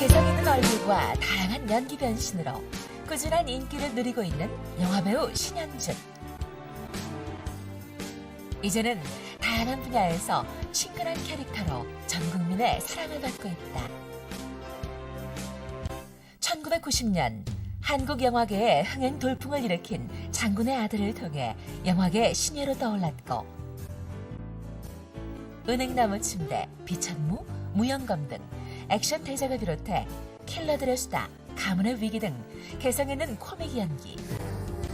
개성 있는 얼굴과 다양한 연기 변신으로 꾸준한 인기를 누리고 있는 영화배우 신현준. 이제는 다양한 분야에서 친근한 캐릭터로 전 국민의 사랑을 받고 있다. 1990년 한국 영화계에 흥행 돌풍을 일으킨 장군의 아들을 통해 영화계 신예로 떠올랐고, 은행나무 침대, 비천무, 무영검 등 액션 대작을 비롯해 킬러들의 수다, 가문의 위기 등 개성 있는 코믹 연기,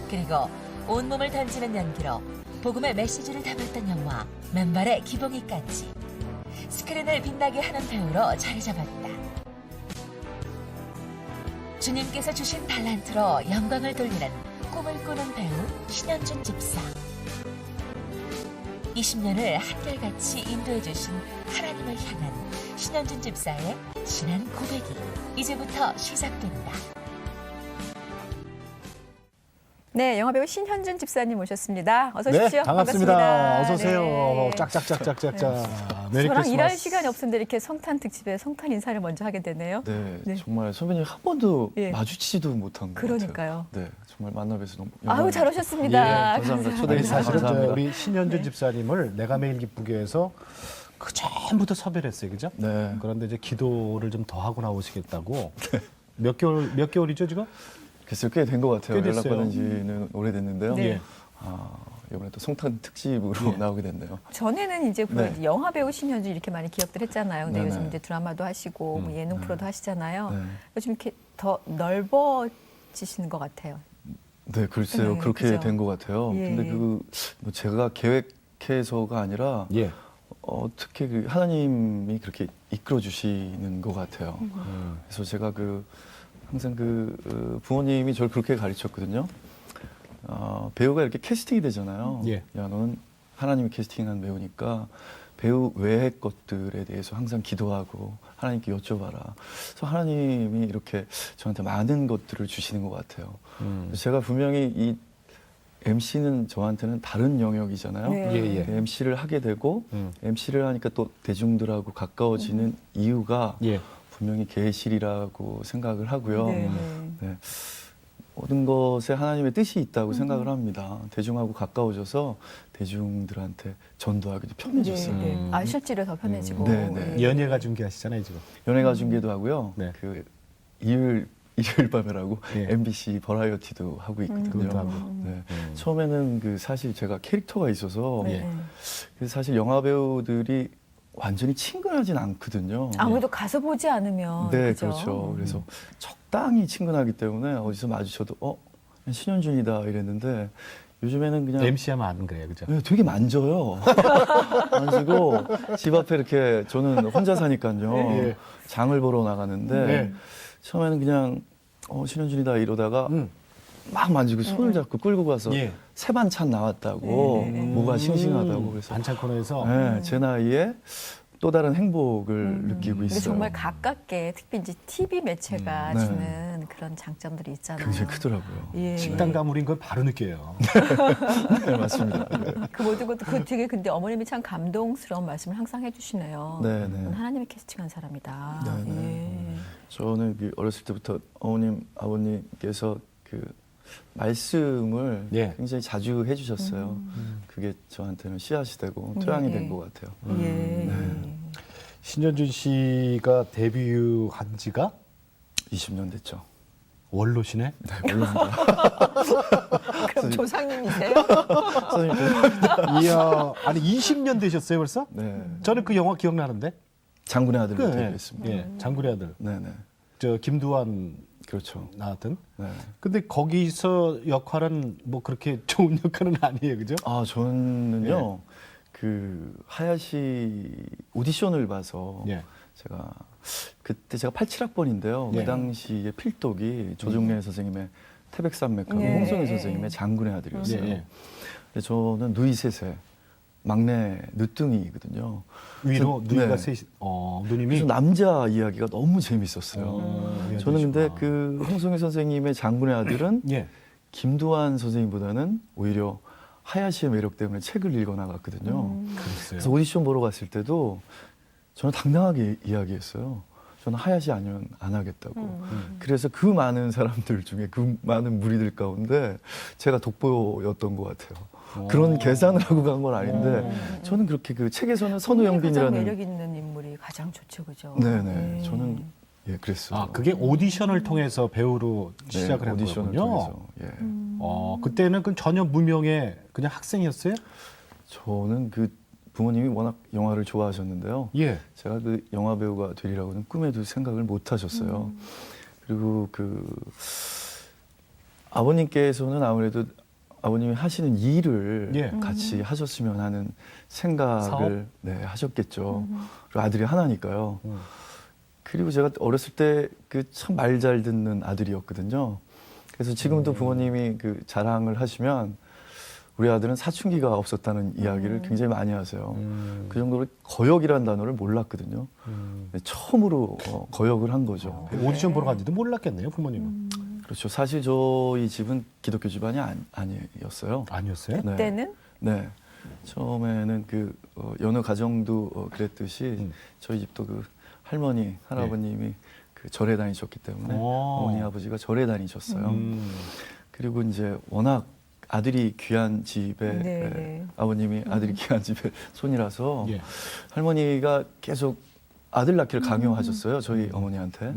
그리고 온몸을 던지는 연기로 복음의 메시지를 담았던 영화 맨발의 기봉이까지 스크린을 빛나게 하는 배우로 자리 잡았다. 주님께서 주신 달란트로 영광을 돌리는 꿈을 꾸는 배우 신현준 집사. 20년을 한결같이 인도해 주신 하나님을 향한 신현준 집사의 진한 고백이 이제부터 시작된다. 네, 영화배우 신현준 집사님 모셨습니다. 어서 오십시오. 네, 반갑습니다. 어서 오세요. 네. 짝짝짝짝짝짝. 네. 메리 저랑 일할 크리스마스. 시간이 없었는데 이렇게 성탄 특집에 성탄 인사를 먼저 하게 되네요. 네, 네. 정말 선배님 한 번도 예. 마주치지도 못한 것 그러니까요. 같아요. 네, 정말 만나뵈서 너무 아유, 영광입니다. 잘 오셨습니다. 예, 감사합니다. 초대해 아니, 주셔서 사실은 감사합니다. 우리 신현준 네. 집사님을 내가 매일 기쁘게해서 그 전부터 섭외를 했어요, 그죠? 네. 그런데 이제 기도를 좀 더 하고 나오시겠다고. 몇 개월이죠 지금? 글쎄요, 꽤 된 것 같아요. 꽤 됐어요. 연락받은 지는 오래됐는데요. 네. 이번에 또 성탄 특집으로 나오게 됐네요. 전에는 이제 네. 영화배우 신현준 이렇게 많이 기억들 했잖아요. 근데 네네. 요즘 이제 드라마도 하시고 뭐 예능 프로도 하시잖아요. 네. 요즘 이렇게 더 넓어지시는 것 같아요. 네, 글쎄요, 네, 그렇게 그죠? 된 것 같아요. 예. 근데 뭐 제가 계획해서가 아니라 예. 어떻게 하나님이 그렇게 이끌어 주시는 것 같아요. 그래서 제가 항상 부모님이 저를 그렇게 가르쳤거든요. 배우가 이렇게 캐스팅이 되잖아요. 예. 야, 너는 하나님이 캐스팅한 배우니까 배우 외의 것들에 대해서 항상 기도하고 하나님께 여쭤봐라. 그래서 하나님이 이렇게 저한테 많은 것들을 주시는 것 같아요. 제가 분명히 이 MC는 저한테는 다른 영역이잖아요. 네. 예, 예. MC를 하게 되고 MC를 하니까 또 대중들하고 가까워지는 이유가 예. 분명히 계실이라고 생각을 하고요. 네. 네. 모든 것에 하나님의 뜻이 있다고 생각을 합니다. 대중하고 가까워져서 대중들한테 전도하기도 편해졌어요. 네, 네. 아, 실제로 더 편해지고. 네, 네. 예. 연예가 중계하시잖아요 지금. 연예가 중계도 하고요. 네. 일요일 밤이라고 예. MBC 버라이어티도 하고 있거든요. 그것도 하고. 네. 처음에는 사실 제가 캐릭터가 있어서 네. 그래서 사실 영화 배우들이 완전히 친근하진 않거든요. 아무래도 가서 보지 않으면. 네, 그죠? 그렇죠. 그래서 적당히 친근하기 때문에 어디서 마주쳐도 신현준이다 이랬는데 요즘에는 그냥 MC 하면 아는 거예요, 그죠? 네, 되게 만져요. 만지고 집 앞에 이렇게 저는 혼자 사니까요. 예. 장을 보러 나가는데 네. 처음에는 그냥 신현준이다 이러다가 막 만지고 손을 잡고 끌고 가서 예. 새 반찬 나왔다고 뭐가 싱싱하다고 그래서 반찬 코너에서 네, 제 나이에 또 다른 행복을 느끼고 근데 있어요. 정말 가깝게 특히 이제 TV 매체가 네. 주는 그런 장점들이 있잖아요. 굉장히 크더라고요. 예. 식당 가물인 걸 바로 느껴요. 네, 맞습니다. 네. 그 모든 것도 되게 근데 어머님이 참 감동스러운 말씀을 항상 해주시네요. 네, 네. 넌 하나님이 캐스팅한 사람이다. 네, 네. 예. 저는 어렸을 때부터 어머님, 아버님께서 말씀을 예. 굉장히 자주 해주셨어요. 그게 저한테는 씨앗이 되고 토양이 된 것 같아요. 예. 신현준 씨가 데뷔한 지가 20년 됐죠. 원로시네? 네, 물론입니다. 그럼 조상님이세요? 선생님, 죄송합니다. 이야, 아니 20년 되셨어요 벌써? 네. 저는 그 영화 기억나는데. 장군의 아들로 그, 데뷔했습니다. 예, 장군의 아들. 네네. 저 김두한 그렇죠. 나왔던. 네. 근데 거기서 역할은 뭐 그렇게 좋은 역할은 아니에요, 그죠? 저는요, 하야시 오디션을 봐서 예. 그때 제가 87학번인데요. 예. 그 당시에 필독이 조정래 선생님의 태백산맥하고 예. 홍성일 예. 선생님의 장군의 아들이었어요. 예, 예. 근데 저는 누이 셋에 막내 늦둥이거든요. 위로 그래서- 누이가 네. 셋이, 누님이. 그래서 남자 이야기가 너무 재밌었어요. 예, 저는 근데 그러시구나. 홍성일 선생님의 장군의 아들은 예. 김두한 선생님보다는 오히려 하야시의 매력 때문에 책을 읽어나갔거든요. 그랬어요. 그래서 오디션 보러 갔을 때도 저는 당당하게 이야기했어요. 저는 하야시 아니면 안 하겠다고. 그래서 그 많은 사람들 중에 그 많은 무리들 가운데 제가 돋보였던 것 같아요. 그런 계산을 하고 간 건 아닌데 저는 그렇게 그 책에서는 가장 선우영빈이라는 매력 있는 인물이 가장 좋죠, 그죠? 네네 저는 그랬어요. 아, 그게 오디션을 통해서 배우로 네, 시작을 한 오디션을 거군요. 통해서 예. 그때는 그 전혀 무명의 그냥 학생이었어요? 저는 그 부모님이 워낙 영화를 좋아하셨는데요. 예. 제가 그 영화 배우가 되리라고는 꿈에도 생각을 못 하셨어요. 그리고 그 아버님께서는 아무래도 아버님이 하시는 일을 예. 같이 하셨으면 하는 생각을 사업? 네, 하셨겠죠. 그리고 아들이 하나니까요. 음. 그리고 제가 어렸을 때 그 참 말 잘 듣는 아들이었거든요. 그래서 지금도 부모님이 그 자랑을 하시면 우리 아들은 사춘기가 없었다는 이야기를 굉장히 많이 하세요. 그 정도로 거역이라는 단어를 몰랐거든요. 근데 처음으로 거역을 한 거죠. 오디션 보러 간지도 몰랐겠네요, 부모님은. 그렇죠. 사실 저희 집은 기독교 집안이 아니었어요. 아니었어요? 네. 그때는 네. 처음에는 그 여느 가정도 그랬듯이 저희 집도 그 할머니, 할아버님이 그 절에 다니셨기 때문에 오. 어머니, 아버지가 절에 다니셨어요. 그리고 이제 워낙 아들이 귀한 집에 네. 아버님이 아들이 귀한 집에 손이라서 예. 할머니가 계속 아들 낳기를 강요하셨어요. 저희 어머니한테.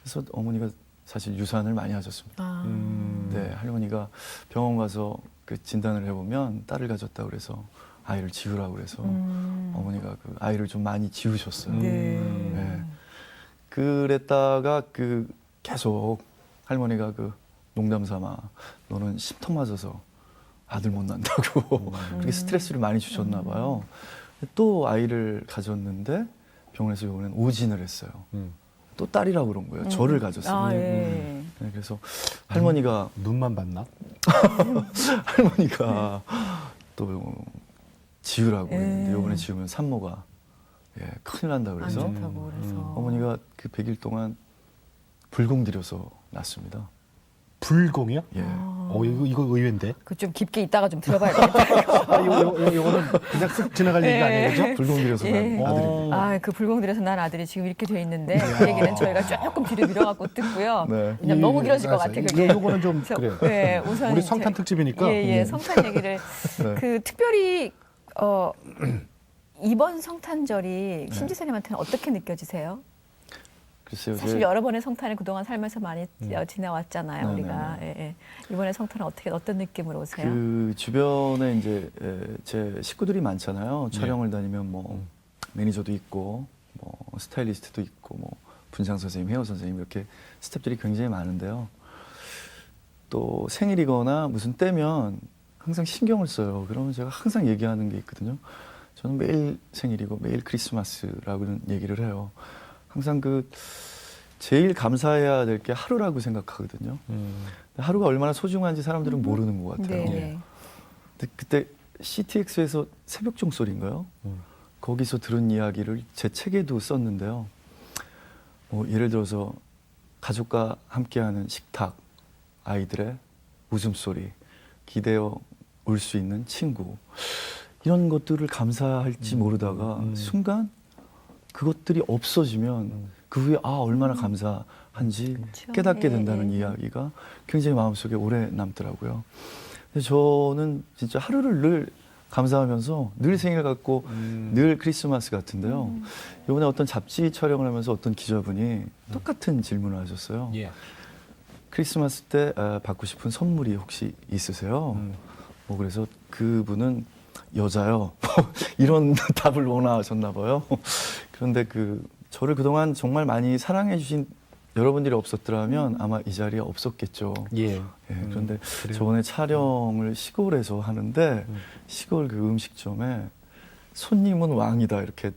그래서 어머니가 사실 유산을 많이 하셨습니다. 아, 네, 할머니가 병원 가서 그 진단을 해보면 딸을 가졌다 그래서 아이를 지우라고 그래서 어머니가 그 아이를 좀 많이 지우셨어요. 네. 그랬다가 그 계속 할머니가 그 농담 삼아 너는 심통 맞아서 아들 못 낳는다고 그렇게 스트레스를 많이 주셨나 봐요. 또 아이를 가졌는데 병원에서 이번엔 오진을 했어요. 또 딸이라고 그런 거예요. 저를 가졌어요. 아, 예. 네, 그래서 할머니가 눈만 봤나? 할머니가 또 지우라고 예. 했는데 이번에 지우면 산모가 큰일 난다 안 그래서 좋다고 그래서. 어머니가 그 100일 동안 불공 들여서 낳습니다. 불공이요? 예. 이거 의외인데. 그 좀 깊게 있다가 좀 들어봐야 되겠다. 요거는 그냥 쓱 지나갈 얘기가 아니에요, 그죠? 불공 들여서 낳은 예. 아들입니다. 아, 그 불공들에서 난 아들이 지금 이렇게 돼 있는데 그 얘기는 저희가 조금 뒤로 밀어갖고 듣고요. 네. 그냥 너무 길어질 것 같아 그게. 요거는 좀 저- 그래요. 네, 우선 우리 성탄 특집이니까. 예, 성탄 얘기를 네. 그 특별히 이번 성탄절이 신 지사님한테는 어떻게 느껴지세요? 글쎄요. 사실 제- 여러 번의 성탄을 그동안 살면서 많이 지내왔잖아요, 네, 우리가. 네, 예. 이번에 성탄은 어떤 느낌으로 오세요? 그 주변에 이제 제 식구들이 많잖아요. 촬영을 다니면 뭐 매니저도 있고 뭐 스타일리스트도 있고 뭐 분장 선생님, 헤어 선생님 이렇게 스태프들이 굉장히 많은데요. 또 생일이거나 무슨 때면 항상 신경을 써요. 그러면 제가 항상 얘기하는 게 있거든요. 저는 매일 생일이고 매일 크리스마스라고는 얘기를 해요. 항상 그 제일 감사해야 될 게 하루라고 생각하거든요. 하루가 얼마나 소중한지 사람들은 모르는 것 같아요. 네. 근데 그때 CTX에서 새벽 종소리인가요? 거기서 들은 이야기를 제 책에도 썼는데요. 예를 들어서 가족과 함께하는 식탁, 아이들의 웃음소리, 기대어 울 수 있는 친구 이런 것들을 감사할지 모르다가 순간 그것들이 없어지면 그 후에 얼마나 감사한지 그렇죠. 깨닫게 예, 된다는 예. 이야기가 굉장히 마음속에 오래 남더라고요. 그래서 저는 진짜 하루를 늘 감사하면서 늘 생일 같고 늘 크리스마스 같은데요. 이번에 어떤 잡지 촬영을 하면서 어떤 기자분이 똑같은 질문을 하셨어요. 예. 크리스마스 때 받고 싶은 선물이 혹시 있으세요? 그래서 그분은 여자요. 이런 답을 원하셨나 봐요. 그런데 저를 그동안 정말 많이 사랑해 주신 여러분들이 없었더라면 아마 이 자리에 없었겠죠. 예. 그런데 그래요? 저번에 촬영을 시골에서 하는데 시골 그 음식점에 손님은 왕이다 이렇게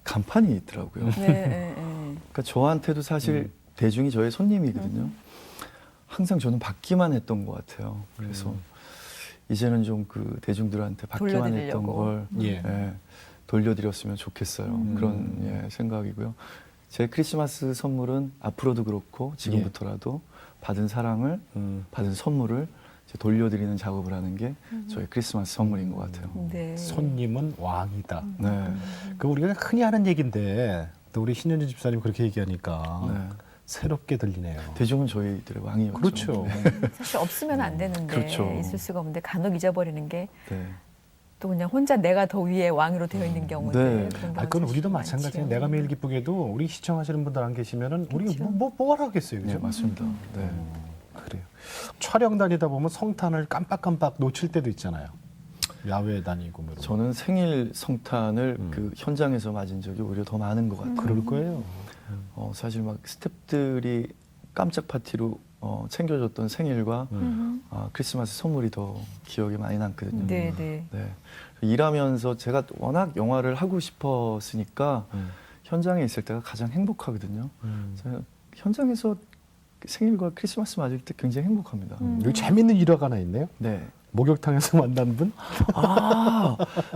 간판이 있더라고요. 네. 그러니까 저한테도 사실 대중이 저의 손님이거든요. 항상 저는 받기만 했던 것 같아요. 그래서 이제는 좀 그 대중들한테 받기만 했던 돌려드리려고. 걸 예. 돌려드렸으면 좋겠어요. 그런 생각이고요. 제 크리스마스 선물은 앞으로도 그렇고 지금부터라도 받은 사랑을 받은 선물을 이제 돌려드리는 작업을 하는 게 저의 크리스마스 선물인 것 같아요. 네. 손님은 왕이다. 네. 그 우리가 흔히 하는 얘기인데 또 우리 신현주 집사님 그렇게 얘기하니까 네. 새롭게 들리네요. 대중은 저희들의 왕이었죠. 그렇죠. 네. 사실 없으면 안 되는데 그렇죠. 있을 수가 없는데 간혹 잊어버리는 게 또 네. 그냥 혼자 내가 더 위에 왕으로 되어 있는 경우들. 네. 그런 경우가 그건 우리도 사실 마찬가지예요. 많지요. 내가 매일 기쁘게도 우리 시청하시는 분들 안 계시면은 우리 그렇죠. 뭘 하겠어요, 네, 그죠? 맞습니다. 네. 그래요. 촬영 다니다 보면 성탄을 깜빡깜빡 놓칠 때도 있잖아요. 야외 다니고 뭐. 저는 생일 성탄을 음. 그 현장에서 맞은 적이 오히려 더 많은 것 같아요. 그럴 거예요. 사실 막 스태프들이 깜짝 파티로 챙겨줬던 생일과 크리스마스 선물이 더 기억에 많이 남거든요. 네, 네. 네. 일하면서 제가 워낙 영화를 하고 싶었으니까 현장에 있을 때가 가장 행복하거든요. 제가 현장에서 생일과 크리스마스 맞을 때 굉장히 행복합니다. 여기 재밌는 일화가 하나 있네요. 네. 목욕탕에서 만난 분?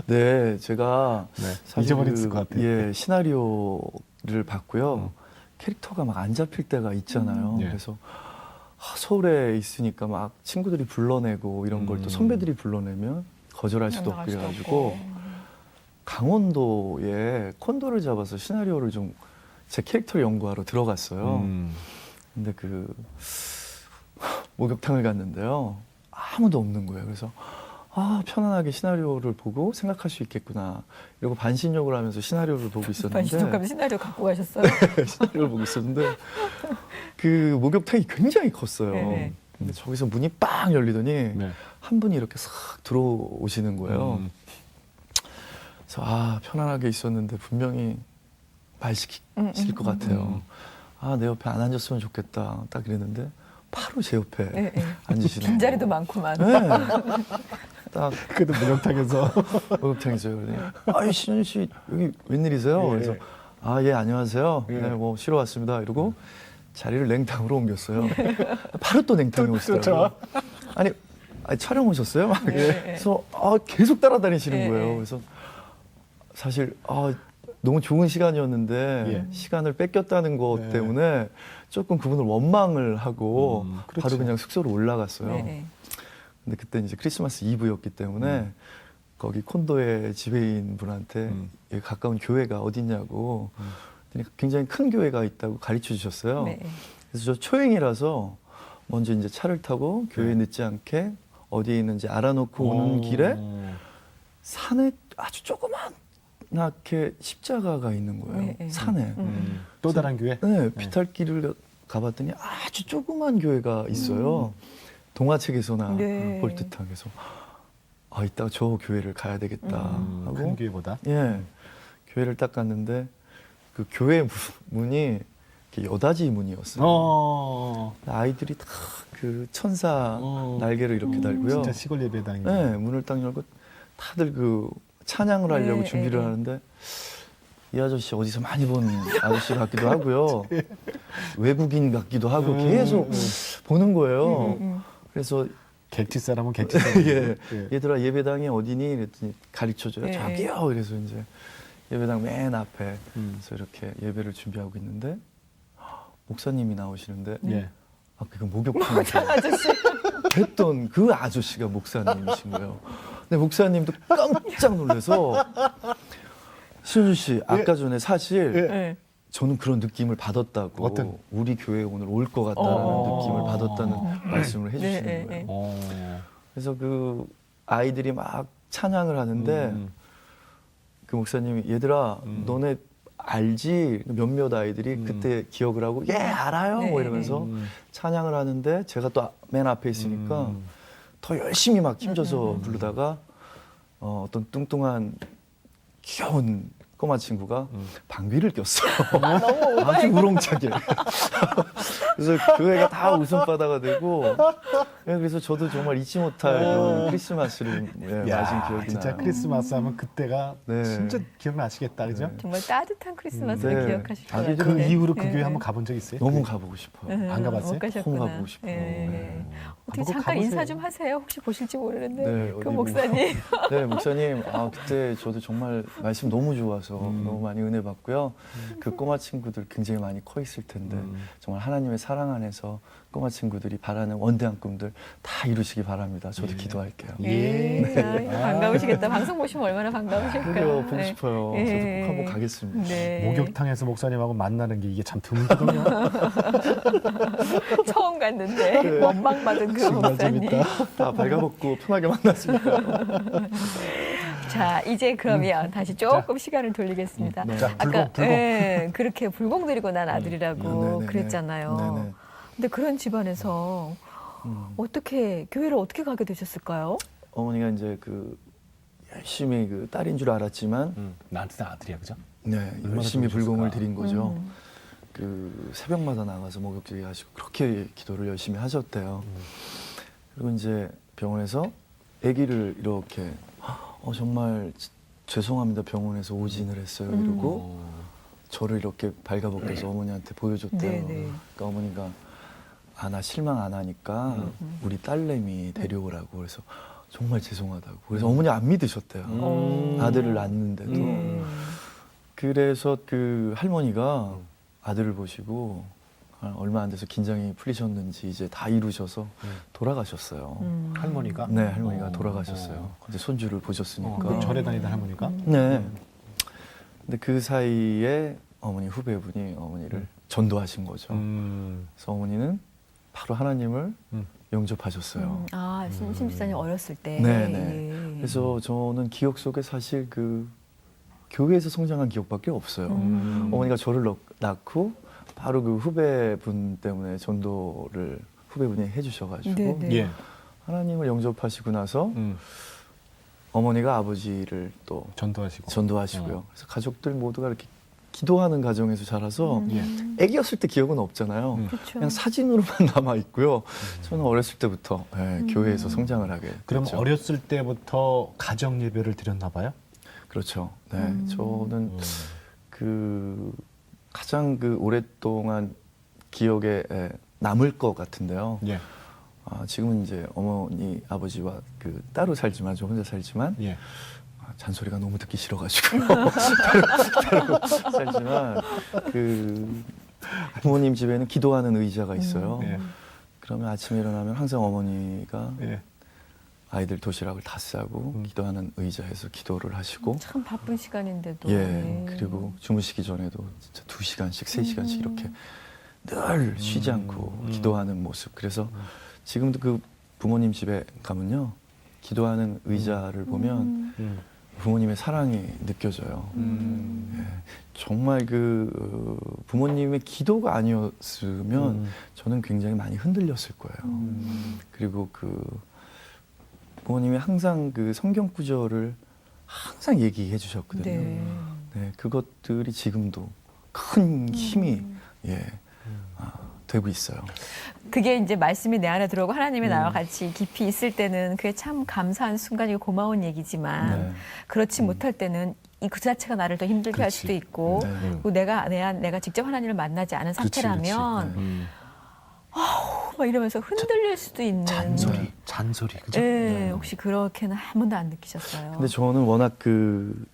네, 제가 네, 사실 잊어버렸을 것 같아요. 예, 시나리오를 봤고요. 캐릭터가 막 안 잡힐 때가 있잖아요. 예. 그래서 서울에 있으니까 막 친구들이 불러내고 이런 걸 또 선배들이 불러내면 거절할 수도 없고 그래가지고 강원도에 콘도를 잡아서 시나리오를 좀 제 캐릭터를 연구하러 들어갔어요. 근데 그 목욕탕을 갔는데요. 아무도 없는 거예요. 그래서 편안하게 시나리오를 보고 생각할 수 있겠구나. 이러고 반신욕을 하면서 시나리오를 보고 있었는데 반신욕하면 시나리오 갖고 가셨어요? 시나리오를 보고 있었는데 그 목욕탕이 굉장히 컸어요. 네. 근데 저기서 문이 빵 열리더니 네. 한 분이 이렇게 싹 들어오시는 거예요. 그래서 편안하게 있었는데 분명히 말 시킬 것 같아요. 내 옆에 안 앉았으면 좋겠다. 딱 이랬는데 바로 제 옆에 네, 네. 앉으시는 빈자리도 거예요. 많구만. 네. 딱 그래도 목욕탕에서 목욕탕이죠. 그러더니 신현주 씨 여기 웬일이세요? 예. 그래서 예 안녕하세요. 예. 네, 뭐 쉬러 왔습니다. 이러고 자리를 냉탕으로 옮겼어요. 바로 또 냉탕에 오시더라고요. 아니 촬영 오셨어요? 막 그래서 계속 따라다니시는 예, 거예요. 예. 그래서 사실 너무 좋은 시간이었는데 예. 시간을 뺏겼다는 것 예. 때문에 조금 그분을 원망을 하고 그렇죠. 바로 그냥 숙소로 올라갔어요. 네, 네. 근데 그때 이제 크리스마스 이브였기 때문에 거기 콘도의 지배인 분한테 여기 가까운 교회가 어딨냐고 그러니까 굉장히 큰 교회가 있다고 가르쳐 주셨어요. 네. 그래서 저 초행이라서 먼저 이제 차를 타고 교회에 늦지 않게 어디에 있는지 알아놓고 오는 길에 산에 아주 조그맣게 십자가가 있는 거예요. 네, 네. 산에. 또 다른 교회? 네, 비탈길을 가봤더니 아주 조그만 교회가 있어요. 동화책에서나 네. 볼 듯한. 그래서 이따가 저 교회를 가야 되겠다 하고 큰 교회보다? 예, 교회를 딱 갔는데 그 교회 문이 이렇게 여닫이 문이었어요. 아이들이 다 그 천사 날개를 이렇게 달고요. 진짜 시골 예배당이. 네, 문을 딱 열고 다들 그 찬양을 하려고 네, 준비를 네. 하는데 이 아저씨 어디서 많이 본 아저씨 같기도 하고요. 외국인 같기도 하고 계속 보는 거예요. 그래서 객지 사람은 객지 사람. 예, 얘들아 예배당이 어디니? 이랬더니 가르쳐줘요. 네. 저기요. 그래서 이제 예배당 맨 앞에 그래서 이렇게 예배를 준비하고 있는데 목사님이 나오시는데 예. 그 목욕탕 아저씨 했던 그 아저씨가 목사님이신 거예요. 근데 목사님도 깜짝 놀라서 신현주 씨 아까 전에 사실 네. 저는 그런 느낌을 받았다고 어떤? 우리 교회에 오늘 올 것 같다는 느낌을 받았다는 말씀을 해주시는 네, 거예요. 네. 그래서 그 아이들이 막 찬양을 하는데 그 목사님이 얘들아 너네 알지? 몇몇 아이들이 그때 기억을 하고 예 알아요 네, 뭐 이러면서 찬양을 하는데 제가 또 맨 앞에 있으니까 더 열심히 막 힘줘서 부르다가 어떤 뚱뚱한 귀여운 꼬마 친구가 방귀를 꼈어요. 아주 우렁차게. 그래서 교회가 다 웃음바다가 되고 그래서 저도 정말 잊지 못할 그런 크리스마스를 맞은 기억이 진짜 나요. 크리스마스 하면 그때가 네. 진짜 기억나시겠다, 그죠? 정말 따뜻한 크리스마스를 네. 기억하실 것 아기들은 같아요. 그 이후로 그 네. 교회 한번 가본 적 있어요? 너무 가보고 싶어요. 안 가봤어요? 못 가셨구나. 너무 가보고 싶어요. 네. 어떻게 한번 잠깐 가보세요. 인사 좀 하세요. 혹시 보실지 모르는데 네, 그 어디 목사님. 네, 목사님. 그때 저도 정말 말씀 너무 좋아서 너무 많이 은혜 받고요. 그 꼬마 친구들 굉장히 많이 커 있을 텐데 정말 하나님의 사랑 안에서 꼬마 친구들이 바라는 원대한 꿈들 다 이루시기 바랍니다. 저도 기도할게요. 예. 자, 반가우시겠다. 방송 보시면 얼마나 반가우실까요? 그래요, 보고 네. 싶어요. 예. 저도 꼭 한번 가겠습니다. 네. 목욕탕에서 목사님하고 만나는 게 이게 참 드물거든요. 처음 갔는데 네. 원망받은 그 정말 목사님. 재밌다. 다 발가벗고 편하게 만났습니다. 자, 이제 그러면 다시 조금 시간을 돌리겠습니다. 네. 자, 아까 불공. 예, 그렇게 불공 들이고 난 아들이라고 네네네. 그랬잖아요. 네네. 근데 그런 집안에서 어떻게 교회를 어떻게 가게 되셨을까요? 어머니가 이제 그 열심히 그 딸인 줄 알았지만 나한테 아들이야, 그죠? 네, 얼마나 열심히 좋으셨을까. 불공을 드린 거죠. 음. 그 새벽마다 나가서 목욕제기 하시고 그렇게 기도를 열심히 하셨대요. 그리고 이제 병원에서 아기를 이렇게 정말 죄송합니다 병원에서 오진을 했어요 이러고 저를 이렇게 발가벗겨서 어머니한테 보여줬대요. 네네. 그러니까 어머니가 나 실망 안 하니까 우리 딸내미 데려오라고 그래서 정말 죄송하다고 그래서 어머니 안 믿으셨대요. 아들을 낳는데도. 그래서 그 할머니가 아들을 보시고 얼마 안 돼서 긴장이 풀리셨는지 이제 다 이루셔서 돌아가셨어요. 할머니가? 네, 할머니가 돌아가셨어요. 이제 손주를 보셨으니까. 그 절에 다니던 할머니가? 네. 근데 그 사이에 어머니 후배분이 어머니를 전도하신 거죠. 그래서 어머니는 바로 하나님을 영접하셨어요. 아, 신 집사님 어렸을 때. 네네. 예. 그래서 저는 기억 속에 사실 그 교회에서 성장한 기억밖에 없어요. 어머니가 저를 낳고 바로 그 후배분 때문에 전도를 후배분이 해주셔가지고 네네. 예. 하나님을 영접하시고 나서 어머니가 아버지를 또 전도하시고. 전도하시고요. 그래서 가족들 모두가 이렇게 기도하는 가정에서 자라서 예. 아기였을 때 기억은 없잖아요. 그렇죠. 그냥 사진으로만 남아 있고요. 저는 어렸을 때부터 교회에서 성장을 하게 됐죠. 그럼 어렸을 때부터 가정 예배를 드렸나 봐요? 그렇죠. 네, 저는 그 가장 그 오랫동안 기억에 남을 것 같은데요. 예. 지금은 이제 어머니 아버지와 그 따로 살지만 저 혼자 살지만 예. 잔소리가 너무 듣기 싫어가지고 따로 살지만 그 부모님 집에는 기도하는 의자가 있어요. 예. 그러면 아침에 일어나면 항상 어머니가 예. 아이들 도시락을 다 싸고 기도하는 의자에서 기도를 하시고 참 바쁜 시간인데도. 예, 네. 그리고 주무시기 전에도 진짜 2시간씩, 3시간씩 이렇게 늘 쉬지 않고 기도하는 모습. 그래서 지금도 그 부모님 집에 가면요. 기도하는 의자를 보면 부모님의 사랑이 느껴져요. 예, 정말 그 부모님의 기도가 아니었으면 저는 굉장히 많이 흔들렸을 거예요. 그리고 그 부모님이 항상 그 성경 구절을 항상 얘기해 주셨거든요. 네. 네, 그것들이 지금도 큰 힘이 되고 있어요. 그게 이제 말씀이 내 안에 들어오고 하나님이 나와 같이 깊이 있을 때는 그게 참 감사한 순간이고 고마운 얘기지만 네. 그렇지 못할 때는 이 그 자체가 나를 더 힘들게 할 그렇지. 수도 있고 네. 그리고 내가 직접 하나님을 만나지 않은 상태라면 네. 막 이러면서 흔들릴 수도 있는. 잔소리, 그죠? 네, 혹시 그렇게는 한 번도 안 느끼셨어요? 근데 저는 워낙 그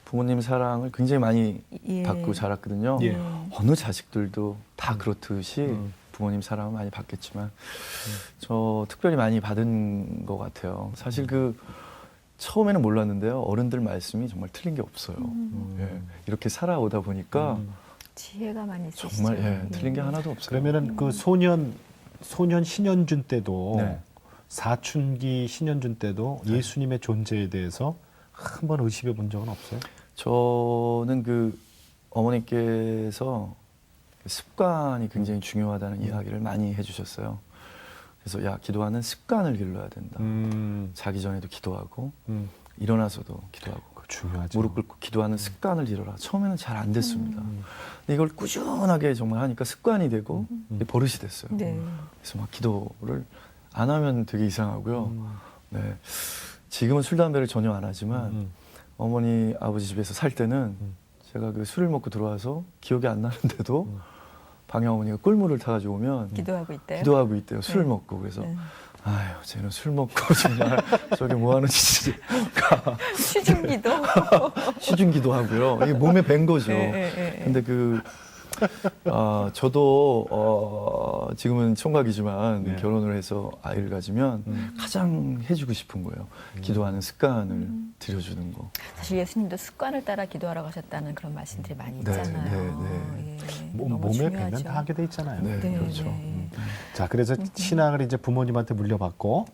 부모님 사랑을 굉장히 많이 예. 받고 자랐거든요. 예. 어느 자식들도 다 그렇듯이 부모님 사랑을 많이 받겠지만 저 특별히 많이 받은 것 같아요. 사실 그 처음에는 몰랐는데요. 어른들 말씀이 정말 틀린 게 없어요. 예. 이렇게 살아오다 보니까 지혜가 많이 있으시죠. 정말 틀린 게 하나도 없어요. 그러면은 그 소년 신현준 때도 네. 사춘기 신현준 때도 예수님의 존재에 대해서 한 번 의심해 본 적은 없어요? 저는 그 어머니께서 습관이 굉장히 중요하다는 이야기를 많이 해주셨어요. 그래서 야, 기도하는 습관을 길러야 된다. 자기 전에도 기도하고 일어나서도 기도하고 그 중요하죠. 무릎 꿇고 기도하는 습관을 길러라. 처음에는 잘 안 됐습니다. 근데 이걸 꾸준하게 정말 하니까 습관이 되고 이게 버릇이 됐어요. 네. 그래서 막 기도를 안 하면 되게 이상하고요. 네. 지금은 술 담배를 전혀 안 하지만 어머니 아버지 집에서 살 때는 제가 그 술을 먹고 들어와서 기억이 안 나는데도 방에 어머니가 꿀물을 타가지고 오면 기도하고 있대요. 기도하고 있대요. 술을 네. 먹고. 그래서 네. 아유, 쟤는 술 먹고 정말 저게 뭐 하는 짓일까. 시중기도. 시중 기도하고요. 이게 몸에 밴 거죠. 네. 근데 그 저도 지금은 총각이지만 네. 결혼을 해서 아이를 가지면 가장 해주고 싶은 거예요. 기도하는 습관을 들여주는 거. 사실 예수님도 습관을 따라 기도하라고 하셨다는 그런 말씀들이 많이 네, 있잖아요. 네, 예, 몸, 너무 몸에 중요하죠. 배는 다 하게 돼 있잖아요. 네, 네, 그렇죠. 네. 자, 그래서 신앙을 이제 부모님한테 물려받고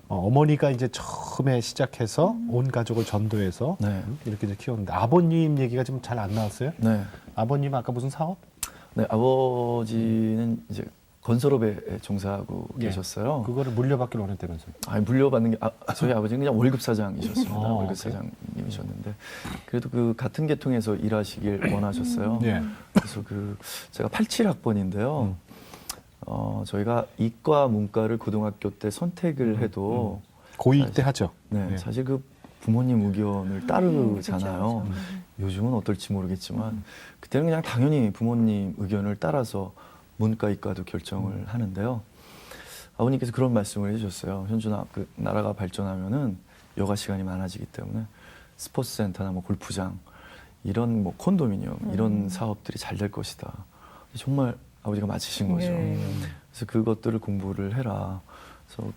어머니가 이제 처음에 시작해서 온 가족을 전도해서 네. 이렇게 이제 키웠는데 아버님 얘기가 지금 잘 안 나왔어요? 네. 아버님 아까 무슨 사업? 네, 아버지는 이제 건설업에 종사하고 예. 계셨어요. 그거를 물려받기를 원했다면서요? 아니, 물려받는 게 저희 아버지는 그냥 월급 사장이셨습니다. 월급 그래요? 사장님이셨는데 그래도 그 같은 계통에서 일하시길 원하셨어요. 예. 그래서 제가 87학번인데요. 저희가 이과 문과를 고등학교 때 선택을 해도 고2 때 하죠. 네, 예. 사실 그 부모님 의견을 따르잖아요. 그렇죠. 요즘은 어떨지 모르겠지만 그때는 그냥 당연히 부모님 의견을 따라서 문과 이과도 결정을 하는데요. 아버님께서 그런 말씀을 해주셨어요. 현준아, 그 나라가 발전하면은 여가 시간이 많아지기 때문에 스포츠 센터나 뭐 골프장 이런 뭐 콘도미니엄 이런 사업들이 잘 될 것이다. 정말 아버지가 맞으신 거죠. 네. 그래서 그것들을 공부를 해라. 그래서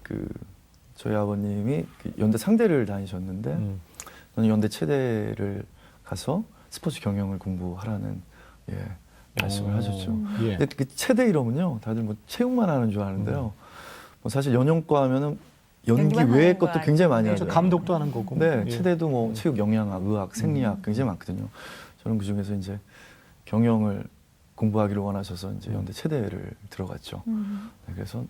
저희 아버님이 연대 상대를 다니셨는데 저는 연대 체대를 가서 스포츠 경영을 공부하라는 말씀을 하셨죠. 예. 근데 그 체대 이름은요, 다들 뭐 체육만 하는 줄 아는데요. 뭐 사실 연영과 하면은 연기 연기만 외의 하는 거 것도 굉장히 많이 아니에요? 하죠. 감독도 하는 거고. 네, 예. 체대도 뭐 체육 영양학, 의학, 생리학 굉장히 많거든요. 저는 그 중에서 이제 경영을 공부하기를 원하셔서 이제 연대 체대를 들어갔죠. 네, 그래서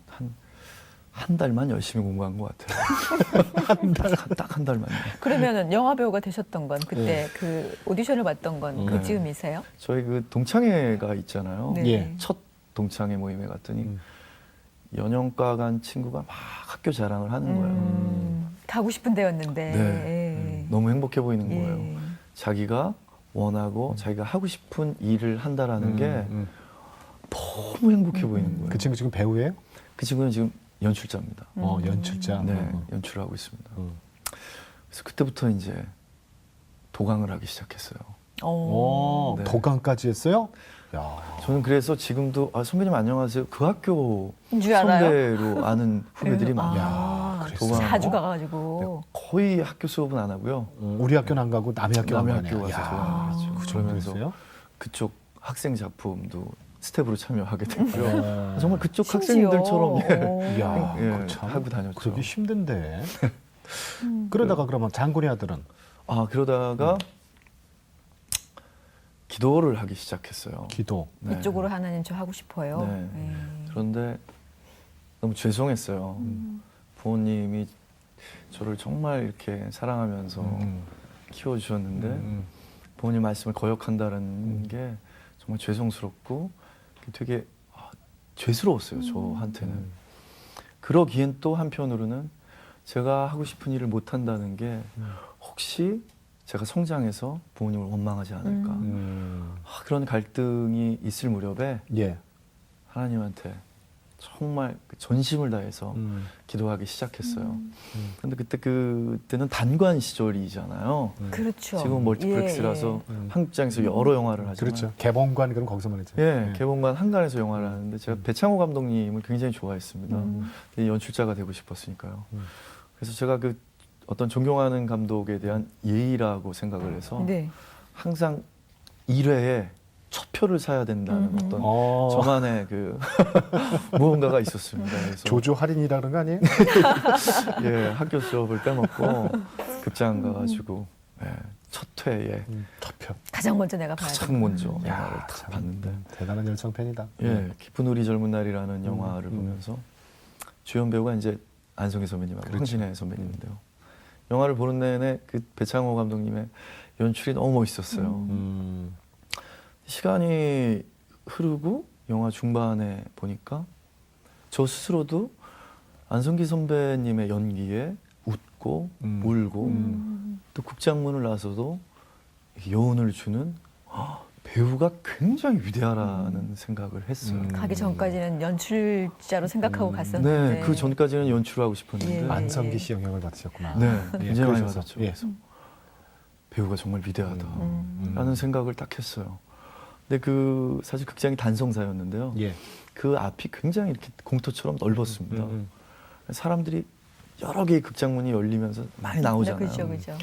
한 달만 열심히 공부한 것 같아요. 딱 한 달만요. 그러면은 영화 배우가 되셨던 건 그때 그 오디션을 봤던 건 네. 그즈음이세요? 저희 그 동창회가 있잖아요. 네. 예. 첫 동창회 모임에 갔더니 연영과 간 친구가 막 학교 자랑을 하는 거예요. 가고 싶은 데였는데. 네. 예. 너무 행복해 보이는 예. 거예요. 자기가 원하고 자기가 하고 싶은 일을 한다라는 게 너무 행복해 보이는 거예요. 그 친구 지금 배우예요? 그 친구는 지금 연출자입니다. 연출자. 네, 연출을 하고 있습니다. 음. 그래서 그때부터 이제 도강을 하기 시작했어요. 오, 네. 도강까지 했어요? 야. 저는 그래서 지금도 선배님 안녕하세요. 그 학교 줄 알아요? 선배로 아는 후배들이 많아요. 야, 그랬어요? 자주 네, 가가지고. 거의 학교 수업은 안 하고요. 우리 학교는 안 가고 남의 학교 남의 안 학교 가네요. 가서 야, 도강을 했죠. 그 그러면서 정도였어요? 그쪽 학생 작품도 스텝으로 참여하게 됐고요. 어. 정말 그쪽 심지어. 학생들처럼 야, 예, 그거 참 하고 다녔죠. 그러기 힘든데. 그러다가 그러면 장군의 아들은 그러다가 기도를 하기 시작했어요. 기도. 네. 이쪽으로 하나님 저 하고 싶어요. 네. 예. 그런데 너무 죄송했어요. 부모님이 저를 정말 이렇게 사랑하면서 키워주셨는데 부모님 말씀을 거역한다는 게 정말 죄송스럽고 되게 죄스러웠어요. 저한테는. 그러기엔 또 한편으로는 제가 하고 싶은 일을 못한다는 게 혹시 제가 성장해서 부모님을 원망하지 않을까. 그런 갈등이 있을 무렵에 예. 하나님한테 정말 그 전심을 다해서 기도하기 시작했어요. 근데 그때는 단관 시절이잖아요. 그렇죠. 지금 멀티플렉스라서 예, 예. 한국장에서 여러 영화를 하지만 그렇죠. 개봉관 그럼 거기서만 했죠. 예, 개봉관 한간에서 영화를 하는데 제가 배창호 감독님을 굉장히 좋아했습니다. 근데 연출자가 되고 싶었으니까요. 그래서 제가 그 어떤 존경하는 감독에 대한 예의라고 생각을 해서 네. 항상 1회에 첫 표를 사야 된다는 어떤 저만의 그 무언가가 있었습니다. 그래서 조조 할인이라는 거 아니에요? 예, 학교 수업을 빼먹고 극장 가가지고 첫 회에 터표. 가장 먼저 내가 봐야 돼. 가장 먼저 영화를 야, 딱 참 봤는데 대단한 열성팬이다. 예, 깊은 우리 젊은 날이라는 영화를 보면서 주연 배우가 이제 안성기 선배님하고 그렇죠. 황진애 선배님인데요. 영화를 보는 내내 그 배창호 감독님의 연출이 너무 멋있었어요. 시간이 흐르고 영화 중반에 보니까 저 스스로도 안성기 선배님의 연기에 웃고 울고 또 극장문을 나서도 여운을 주는 배우가 굉장히 위대하라는 생각을 했어요. 가기 전까지는 연출자로 생각하고 갔었는데. 네, 그 전까지는 연출을 하고 싶었는데 예. 안성기 씨 영향을 받으셨구나. 네, 예, 굉장히 많이 그러셔서. 받았죠. 예. 그래서 배우가 정말 위대하다라는 생각을 딱 했어요. 근데 그 사실 극장이 단성사였는데요. 예. 그 앞이 굉장히 이렇게 공터처럼 넓었습니다. 사람들이 여러 개의 극장문이 열리면서 많이 나오잖아요. 그렇죠, 그렇죠.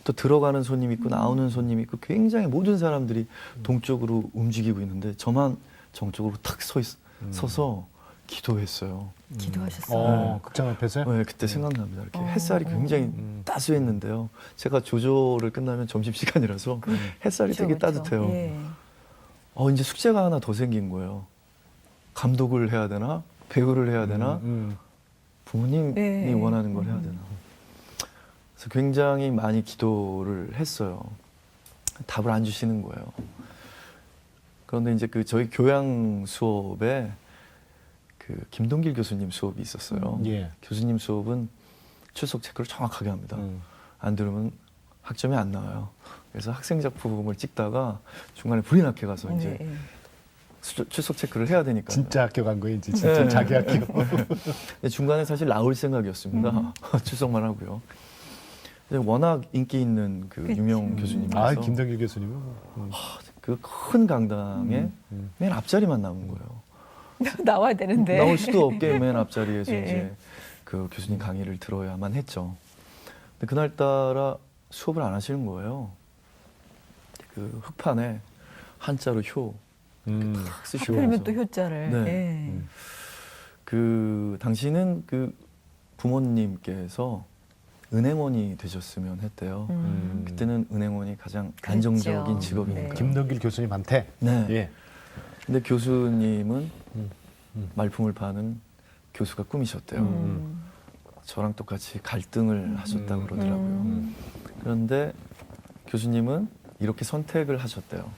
또 들어가는 손님 있고 나오는 손님 있고 굉장히 모든 사람들이 동쪽으로 움직이고 있는데 저만 정쪽으로 탁 서서 기도했어요. 기도하셨어요. 극장 앞에서요? 네, 그때 생각납니다. 이렇게 햇살이 굉장히 따스했는데요. 제가 조조를 끝나면 점심시간이라서 햇살이 되게 따뜻해요. 예. 이제 숙제가 하나 더 생긴 거예요. 감독을 해야 되나? 배우를 해야 되나? 부모님이 예. 원하는 걸 해야 되나? 그래서 굉장히 많이 기도를 했어요. 답을 안 주시는 거예요. 그런데 이제 그 저희 교양 수업에 그 김동길 교수님 수업이 있었어요. 예. 교수님 수업은 출석 체크를 정확하게 합니다. 안 들으면 학점이 안 나와요. 그래서 학생 작품을 찍다가 중간에 불이 나게 가서 이제 예, 예. 출석 체크를 해야 되니까. 진짜 학교 간 거예요, 이제 진짜 네. 자기 학교. 근데 중간에 사실 나올 생각이었습니다. 출석만 하고요. 근데 워낙 인기 있는 그 그치. 유명 교수님이라서 아, 김덕일 교수님은. 그 큰 강당에 맨 앞자리만 남은 거예요. 나와야 되는데. 나올 수도 없게 맨 앞자리에서 예, 이제 예. 그 교수님 강의를 들어야만 했죠. 근데 그날따라 수업을 안 하시는 거예요. 그 흑판에 한자로 효 탁 쓰시고 하필이면 또 효자를. 네. 예. 그 당시는 그 부모님께서 은행원이 되셨으면 했대요. 그때는 은행원이 가장 그랬죠. 안정적인 직업이니까. 네. 김덕일 교수님한테. 네. 예. 근데 교수님은 말품을 파는 교수가 꿈이셨대요. 저랑 똑같이 갈등을 하셨다고 그러더라고요. 그런데 교수님은 이렇게 선택을 하셨대요.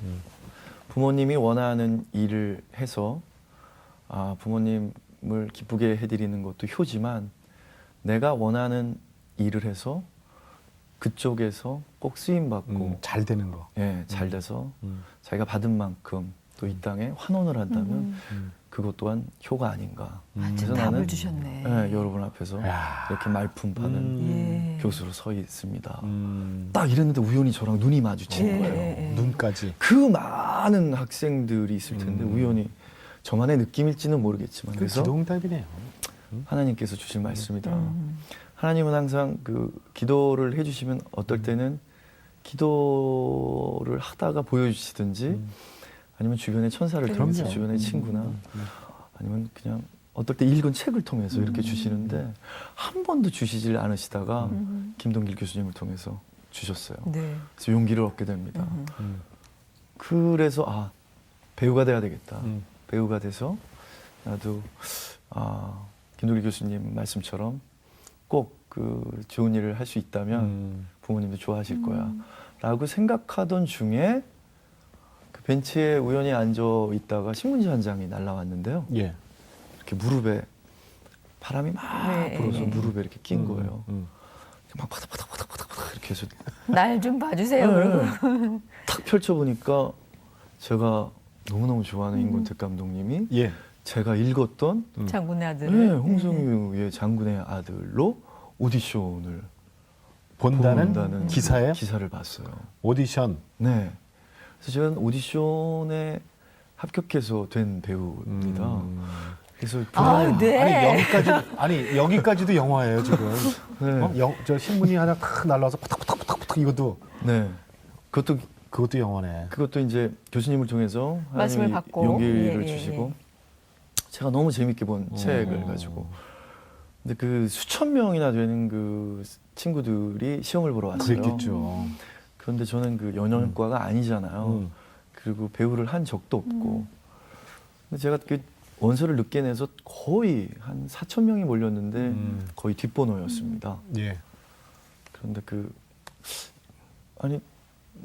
부모님이 원하는 일을 해서 부모님을 기쁘게 해드리는 것도 효지만 내가 원하는 일을 해서 그쪽에서 꼭 쓰임받고 잘 되는 거. 예, 잘 돼서 자기가 받은 만큼 또 이 땅에 환원을 한다면 그것 또한 효가 아닌가. 마침 답을 주셨네. 예, 여러분 앞에서 야. 이렇게 말품 파는 예. 교수로 서 있습니다. 딱 이랬는데 우연히 저랑 눈이 마주치는 예, 거예요. 예, 예. 눈까지. 그 많은 학생들이 있을 텐데 우연히 저만의 느낌일지는 모르겠지만 그 그래서 기도응답이네요. 하나님께서 주신 말씀이다. 하나님은 항상 그 기도를 해주시면 어떨 때는 기도를 하다가 보여주시든지 아니면 주변의 천사를 통해서 그럼요. 주변의 친구나 아니면 그냥 어떨 때 읽은 책을 통해서 이렇게 주시는데 한 번도 주시질 않으시다가 김동길 교수님을 통해서 주셨어요. 네. 그래서 용기를 얻게 됩니다. 그래서 배우가 돼야 되겠다. 배우가 돼서 나도 김동길 교수님 말씀처럼 꼭 그 좋은 일을 할 수 있다면 부모님도 좋아하실 거야 라고 생각하던 중에 그 벤치에 우연히 앉아 있다가 신문지 한 장이 날라왔는데요. 예. 이렇게 무릎에 바람이 막 네, 불어서 네. 무릎에 이렇게 낀 거예요. 막 파닥파닥 이렇게 해서 날 좀 봐주세요. 그러고. 탁 펼쳐보니까 제가 너무너무 좋아하는 임권택 감독님이 예. 제가 읽었던 장군의 아들. 네, 홍성유의 장군의 아들로 오디션을 본다는 기사에 기사를 봤어요. 오디션. 네. 그래서 저는 오디션에 합격해서 된 배우입니다. 그래서 네. 아니 여기까지도 영화예요 지금. 네. 저 신문이 하나 탁 날라와서 파닥파닥파닥 이것도 네. 그것도 영화네. 그것도 이제 교수님을 통해서 말씀을 하나님이 받고. 용기를 예, 예, 주시고 제가 너무 재밌게 본 책을 가지고 근데 그 수천 명이나 되는 그 친구들이 시험을 보러 왔어요. 그랬겠죠. 그런데 저는 그 연영과가 아니잖아요. 그리고 배우를 한 적도 없고. 근데 제가 그 원서를 늦게 내서 거의 한 4천 명이 몰렸는데 거의 뒷번호였습니다. 예. 그런데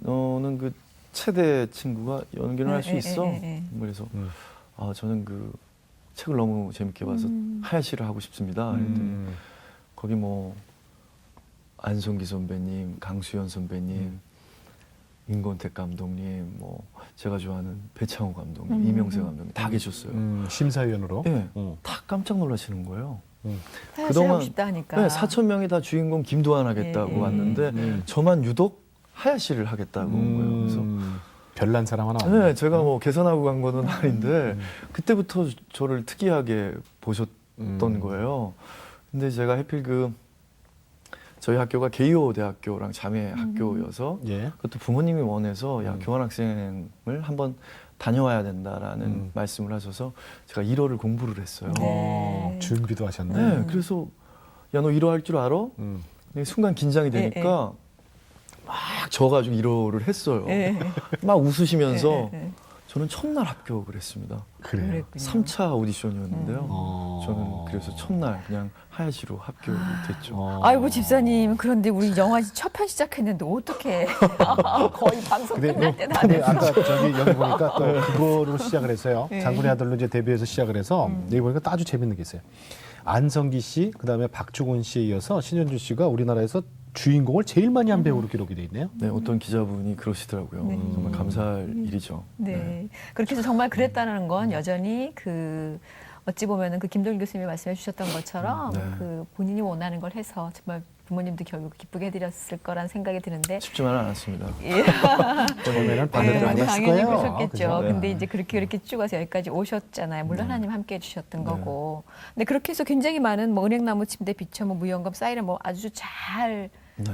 너는 그 체대 친구가 연기를 할 수 있어? 그래서 저는 그 책을 너무 재밌게 봐서 하야시를 하고 싶습니다. 그랬더니 거기 뭐 안성기 선배님, 강수연 선배님, 임권택 감독님, 뭐 제가 좋아하는 배창호 감독님, 이명세 감독님 다 계셨어요. 심사위원으로. 네, 다 깜짝 놀라시는 거예요. 그동안 하고 싶다 하니까. 네, 4천 명이 다 주인공 김도환 하겠다고 예, 예. 왔는데 저만 유독 하야시를 하겠다고 온 거예요. 그래서 별난 사람 하나 왔네. 네, 제가 뭐 계산하고 간 거는 아닌데 그때부터 저를 특이하게 보셨던 거예요. 근데 제가 하필 저희 학교가 개요 대학교랑 자매 학교여서 예. 그것도 부모님이 원해서 야 교환학생을 한번 다녀와야 된다라는 말씀을 하셔서 제가 1어를 공부를 했어요. 네. 준비도 하셨네. 네, 그래서 야 너 1어 할 줄 알아? 근데 순간 긴장이 되니까 막 져가지고 1어를 했어요. 네. 막 웃으시면서 네. 저는 첫날 합격을 했습니다. 그래요. 그랬군요. 3차 오디션이었는데요. 어. 저는 그래서 첫날 그냥 하야시로 합격이 됐죠. 아이고 집사님 그런데 우리 영화 첫 편 시작했는데 어떻게 거의 방송 끝날 때 다 근데 됐어. 아까 여기 보니까 또 그거로 시작을 했어요. 네. 장군의 아들로 이제 데뷔해서 시작을 해서 여기 보니까 또 아주 재밌는 게 있어요. 안성기 씨, 그다음에 박주곤 씨에 이어서 신현주 씨가 우리나라에서 주인공을 제일 많이 한 배우로 기록이 돼 있네요. 네, 어떤 기자분이 그러시더라고요. 네. 정말 감사할 일이죠. 네. 그렇게 해서 정말 그랬다는 건 여전히 어찌 보면은 김동일 교수님이 말씀해 주셨던 것처럼 네. 본인이 원하는 걸 해서 정말 부모님도 결국 기쁘게 해드렸을 거란 생각이 드는데 쉽지만은 않았습니다. 예. 처음에는 반대로 몰랐을 당연히 거예요. 그러셨겠죠. 그죠? 네. 근데 이제 그렇게 쭉 와서 여기까지 오셨잖아요. 물론 하나님 함께 해주셨던 네. 거고. 근데 그렇게 해서 굉장히 많은 뭐 은행나무 침대 비춰 뭐 무연검 사이렌 뭐 아주 잘 네.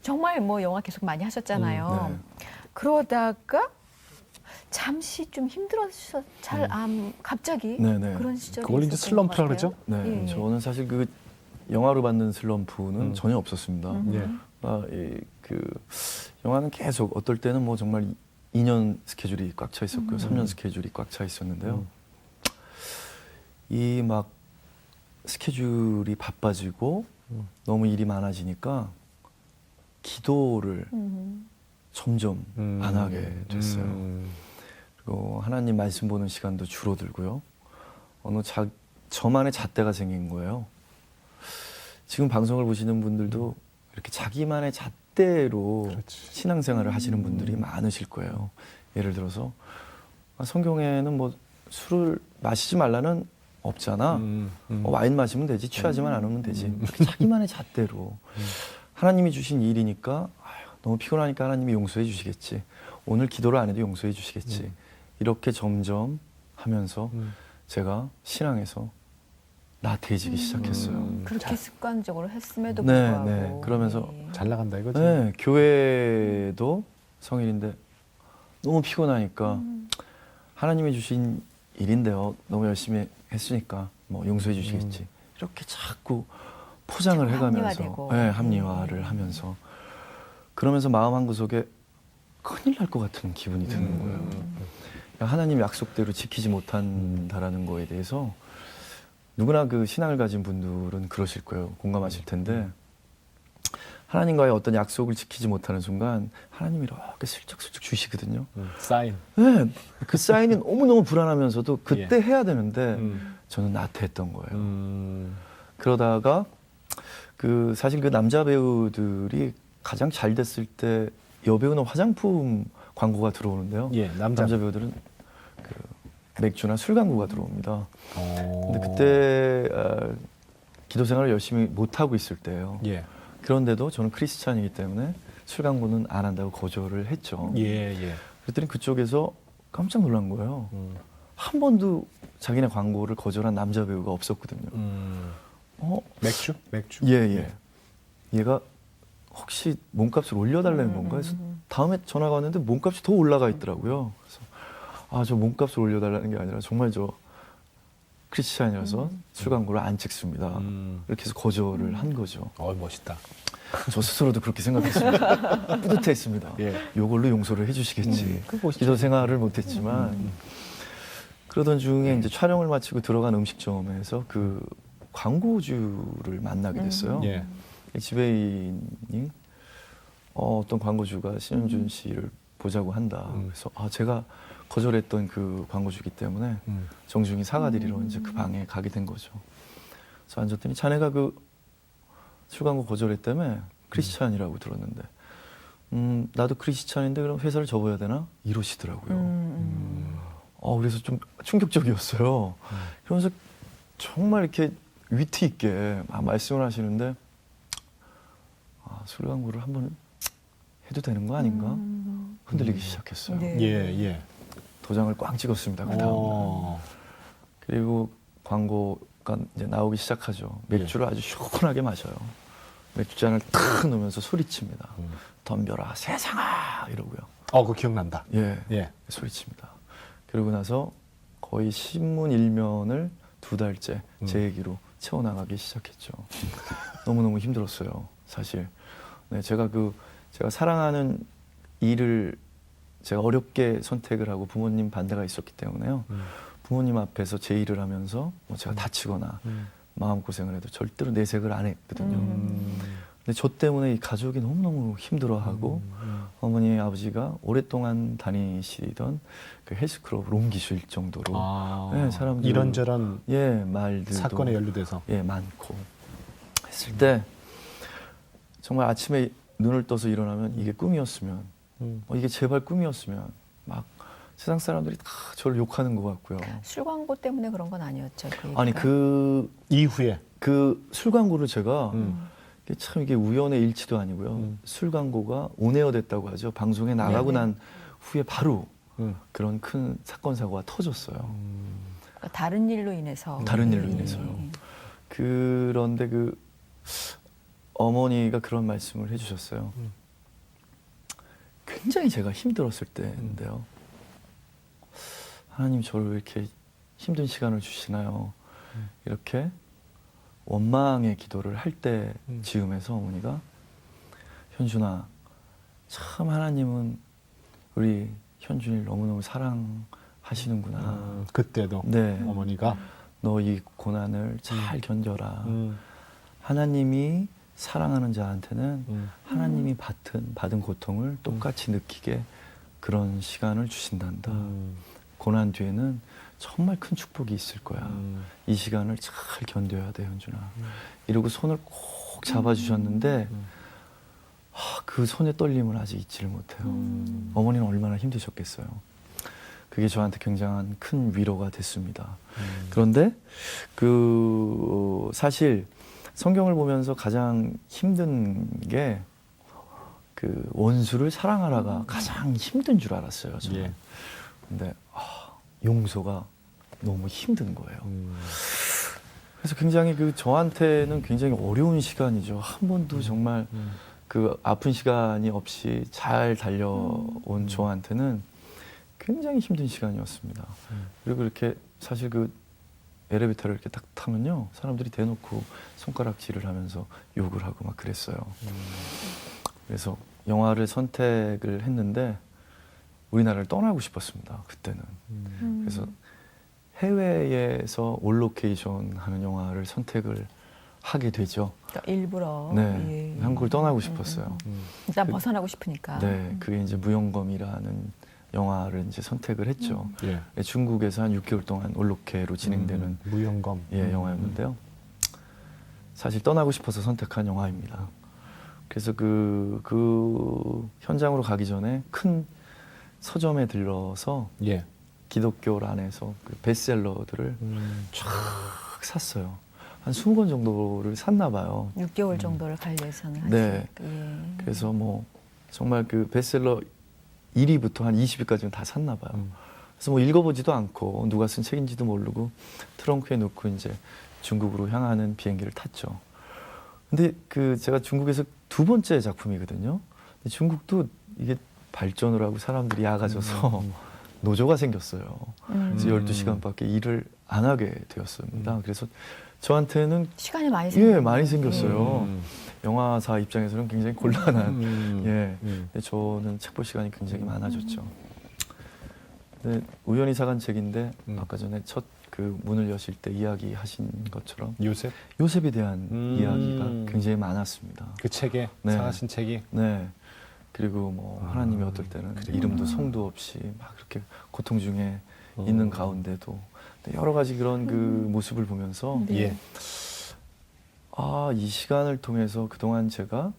정말 뭐 영화 계속 많이 하셨잖아요. 네. 그러다가 잠시 좀 힘들어서 갑자기 네네. 그런 시절이 그걸 이제 있었던 것 슬럼프라 같아요. 그러죠? 네, 예. 저는 사실 영화로 받는 슬럼프는 전혀 없었습니다. 예. 영화는 계속 어떨 때는 뭐 정말 2년 스케줄이 꽉 차 있었고요, 3년 스케줄이 꽉 차 있었는데요. 이 막 스케줄이 바빠지고 너무 일이 많아지니까 기도를 점점 안 하게 됐어요. 그리고 하나님 말씀 보는 시간도 줄어들고요. 저만의 잣대가 생긴 거예요. 지금 방송을 보시는 분들도 이렇게 자기만의 잣대로 그렇지. 신앙생활을 하시는 분들이 많으실 거예요. 예를 들어서 성경에는 뭐 술을 마시지 말라는 없잖아. 와인 마시면 되지, 취하지만 않으면 되지. 이렇게 자기만의 잣대로 하나님이 주신 일이니까 너무 피곤하니까 하나님이 용서해 주시겠지. 오늘 기도를 안 해도 용서해 주시겠지. 이렇게 점점 하면서 제가 신앙에서 나태해지기 시작했어요. 그렇게 습관적으로 했음에도 네, 불구하고. 네. 그러면서 네. 잘 나간다 이거지. 네, 교회도 성일인데 너무 피곤하니까 하나님이 주신 일인데요. 너무 열심히 했으니까 뭐 용서해 주시겠지. 이렇게 자꾸 포장을 해가면서 합리화되고. 네, 합리화를 하면서 그러면서 마음 한구석에 큰일 날 것 같은 기분이 드는 거예요. 하나님 약속대로 지키지 못한다라는 거에 대해서 누구나 신앙을 가진 분들은 그러실 거예요. 공감하실 텐데 하나님과의 어떤 약속을 지키지 못하는 순간 하나님이 이렇게 슬쩍슬쩍 주시거든요. 사인. 네, 그 사인이 너무너무 불안하면서도 그때 예. 해야 되는데 저는 나태했던 거예요. 그러다가 사실 남자 배우들이 가장 잘 됐을 때 여배우는 화장품 광고가 들어오는데요. 예, 남자 배우들은 맥주나 술 광고가 들어옵니다. 어. 근데 그때 기도 생활을 열심히 못 하고 있을 때예요. 예. 그런데도 저는 크리스찬이기 때문에 술 광고는 안 한다고 거절을 했죠. 예, 예. 그랬더니 그쪽에서 깜짝 놀란 거예요. 한 번도 자기네 광고를 거절한 남자 배우가 없었거든요. 맥주? 맥주? 예, 예. 얘가 혹시 몸값을 올려달라는 건가 해서 다음에 전화가 왔는데 몸값이 더 올라가 있더라고요. 그래서 저 몸값을 올려달라는 게 아니라 정말 저 크리스찬이라서 술 광고를 안 찍습니다. 이렇게 해서 거절을 한 거죠. 멋있다. 저 스스로도 그렇게 생각했습니다. 뿌듯했습니다. 예. 요걸로 용서를 해주시겠지. 그 멋있죠. 기도 생활을 못했지만 그러던 중에 이제 촬영을 마치고 들어간 음식점에서 광고주를 만나게 됐어요. 예. 지배인이 어떤 광고주가 신현준 씨를 보자고 한다. 그래서 제가 거절했던 그 광고주기 때문에 정중히 사과드리러 이제 그 방에 가게 된 거죠. 그래서 앉았더니 자네가 술 광고 거절했다며 크리스찬이라고 들었는데 나도 크리스찬인데 그럼 회사를 접어야 되나? 이러시더라고요. 그래서 좀 충격적이었어요. 그러면서 정말 이렇게 위트 있게 말씀을 하시는데 술 광고를 한번 해도 되는 거 아닌가? 흔들리기 시작했어요. 네. 예, 예. 도장을 꽝 찍었습니다. 그 다음날. 그리고 광고가 이제 나오기 시작하죠. 맥주를 아주 시원하게 마셔요. 맥주 잔을 탁 넣으면서 소리칩니다. 덤벼라 세상아 이러고요. 그거 기억난다. 예, 예. 소리칩니다. 그러고 나서 거의 신문 일면을 2달째 제 얘기로 채워나가기 시작했죠. 너무너무 힘들었어요, 사실. 네, 제가 사랑하는 일을 제가 어렵게 선택을 하고 부모님 반대가 있었기 때문에요. 부모님 앞에서 제 일을 하면서 뭐 제가 다치거나 마음고생을 해도 절대로 내색을 안 했거든요. 근데 저 때문에 이 가족이 너무너무 힘들어하고 어머니 아버지가 오랫동안 다니시던 그 헬스클럽을 옮기실 정도로 예, 사람들 이런저런 예, 말들도 사건에 연루돼서 예, 많고 했을 때 정말 아침에 눈을 떠서 일어나면 이게 꿈이었으면 이게 제발 꿈이었으면 막 세상 사람들이 다 저를 욕하는 것 같고요. 술 광고 때문에 그런 건 아니었죠. 그 얘기가? 아니 이후에 그 술 광고를 제가 이게 참 이게 우연의 일치도 아니고요. 술 광고가 온에어 됐다고 하죠. 방송에 나가고 네네. 난 후에 바로 그런 큰 사건 사고가 터졌어요. 그러니까 다른 일로 인해서. 다른 일로 예. 인해서요. 그런데 그 어머니가 그런 말씀을 해주셨어요. 굉장히 제가 힘들었을 때인데요. 하나님 저를 왜 이렇게 힘든 시간을 주시나요? 이렇게 원망의 기도를 할 때 즈음에서 어머니가 현준아 참 하나님은 우리 현준이를 너무너무 사랑하시는구나. 그때도 네. 어머니가 너 이 고난을 잘 견뎌라. 하나님이 사랑하는 자한테는 하나님이 받은 고통을 똑같이 느끼게 그런 시간을 주신단다. 고난 뒤에는 정말 큰 축복이 있을 거야. 이 시간을 잘 견뎌야 돼, 현준아. 이러고 손을 꼭 잡아주셨는데 그 손의 떨림을 아직 잊지를 못해요. 어머니는 얼마나 힘드셨겠어요. 그게 저한테 굉장한 큰 위로가 됐습니다. 그런데 사실 성경을 보면서 가장 힘든 게 그 원수를 사랑하라가 가장 힘든 줄 알았어요. 저는. 예. 근데 용서가 너무 힘든 거예요. 그래서 굉장히 저한테는 굉장히 어려운 시간이죠. 한 번도 정말 그 아픈 시간이 없이 잘 달려온 저한테는 굉장히 힘든 시간이었습니다. 그리고 이렇게 사실 엘리베이터를 이렇게 딱 타면요, 사람들이 대놓고 손가락질을 하면서 욕을 하고 막 그랬어요. 그래서 영화를 선택을 했는데 우리나라를 떠나고 싶었습니다. 그때는. 그래서 해외에서 올로케이션 하는 영화를 선택을 하게 되죠. 그러니까 일부러. 네, 예. 한국을 떠나고 싶었어요. 일단 벗어나고 싶으니까. 네, 그게 이제 무용검이라는 영화를 이제 선택을 했죠. 예. 중국에서 한 6개월 동안 올로케로 진행되는 무용검 영화였는데요. 사실 떠나고 싶어서 선택한 영화입니다. 그래서 그 현장으로 가기 전에 큰 서점에 들러서 예. 기독교란에서 그 베스트셀러들을 쫙 샀어요. 한 20권 정도를 샀나 봐요. 6개월 정도를 갈 예상을 네. 하시니까. 예. 그래서 뭐 정말 그 베스트셀러 1위부터 한 20위까지는 다 샀나 봐요. 그래서 뭐 읽어보지도 않고 누가 쓴 책인지도 모르고 트렁크에 넣고 이제 중국으로 향하는 비행기를 탔죠. 근데 제가 중국에서 2번째 작품이거든요. 근데 중국도 이게 발전을 하고 사람들이 약아져서 노조가 생겼어요. 그래서 12시간밖에 일을 안 하게 되었습니다. 그래서 저한테는 시간이 많이 생겼어요. 예, 많이 생겼어요. 영화사 입장에서는 굉장히 곤란한 예. 근데 저는 책 볼 시간이 굉장히 많아졌죠. 근데 우연히 사간 책인데 아까 전에 첫 문을 여실 때 이야기하신 것처럼 요셉 요셉에 대한 이야기가 굉장히 많았습니다. 그 책에 네. 사가신 책이 네. 그리고 뭐 하나님이 어떨 때는 이름도 성도 없이 막 그렇게 고통 중에 있는 가운데도 여러 가지 그런 모습을 보면서 예. 이 시간을 통해서 그동안 제가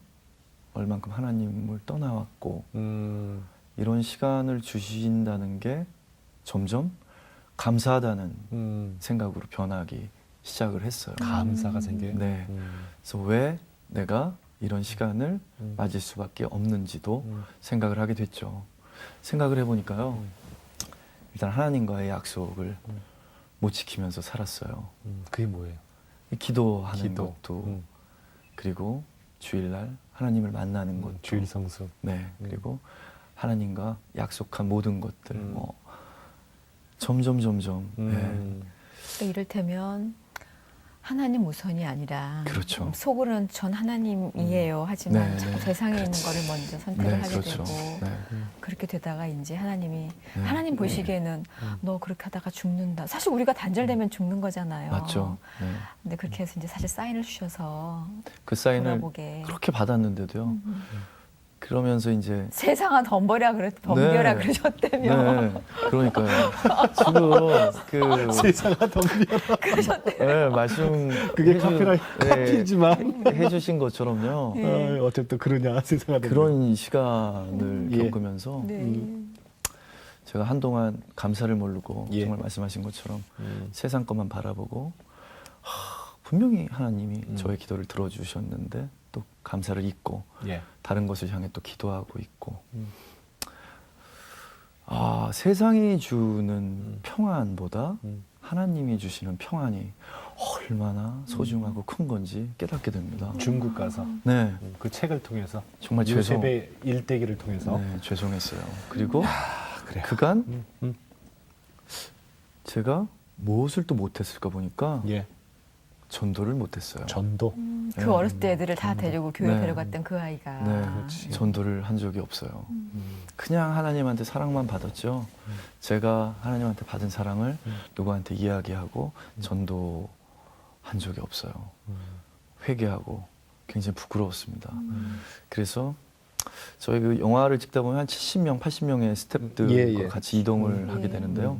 얼만큼 하나님을 떠나왔고 이런 시간을 주신다는 게 점점 감사하다는 생각으로 변하기 시작을 했어요. 감사가 생겨요. 네. 그래서 왜 내가 이런 시간을 맞을 수밖에 없는지도 생각을 하게 됐죠. 생각을 해보니까요. 일단 하나님과의 약속을 못 지키면서 살았어요. 그게 뭐예요? 기도하는 기도. 것도 그리고 주일날 하나님을 만나는 것도 주일 성수. 네 그리고 하나님과 약속한 모든 것들 뭐 점점 네. 그러니까 이를테면 하나님 우선이 아니라 그렇죠. 속으로는 전 하나님이에요. 하지만 네, 자꾸 네. 세상에 그렇지. 있는 거를 먼저 선택을 네, 하게 그렇죠. 되고 네. 그렇게 되다가 이제 하나님이 네. 하나님 보시기에는 너 그렇게 하다가 죽는다. 사실 우리가 단절되면 죽는 거잖아요. 맞죠. 네. 근데 그렇게 해서 이제 사실 사인을 주셔서 그 사인을 돌아보게. 그렇게 받았는데도요. 그러면서 이제 세상아 덤벼라 덤벼라 네. 그러셨다며. 네, 그러니까요. 지금 그 세상아 덤벼라. 네, 말씀 그게 카피지만 해주신 것처럼요. 어쨌든 그러냐 세상아 덤벼라. 그런 시간을 예. 겪으면서 네. 제가 한동안 감사를 모르고 예. 정말 말씀하신 것처럼 세상 것만 바라보고 분명히 하나님이 저의 기도를 들어주셨는데 또 감사를 잊고 예. 다른 것을 향해 또 기도하고 있고 세상이 주는 평안보다 하나님이 주시는 평안이 얼마나 소중하고 큰 건지 깨닫게 됩니다. 중국 가서 네, 그 책을 통해서 정말 요셉의 일대기를 통해서 네, 죄송했어요. 그리고 그래요. 그간 제가 무엇을 또 못했을까 보니까 예. 전도를 못했어요. 전도. 그 어렸을 때 애들을 다 데리고 교회 네. 데려갔던 그 아이가. 네, 그렇지. 전도를 한 적이 없어요. 그냥 하나님한테 사랑만 받았죠. 제가 하나님한테 받은 사랑을 누구한테 이야기하고 전도한 적이 없어요. 회개하고 굉장히 부끄러웠습니다. 그래서 저희 그 영화를 찍다 보면 한 70명, 80명의 스태프들과 예, 예. 같이 이동을 하게 예. 되는데요.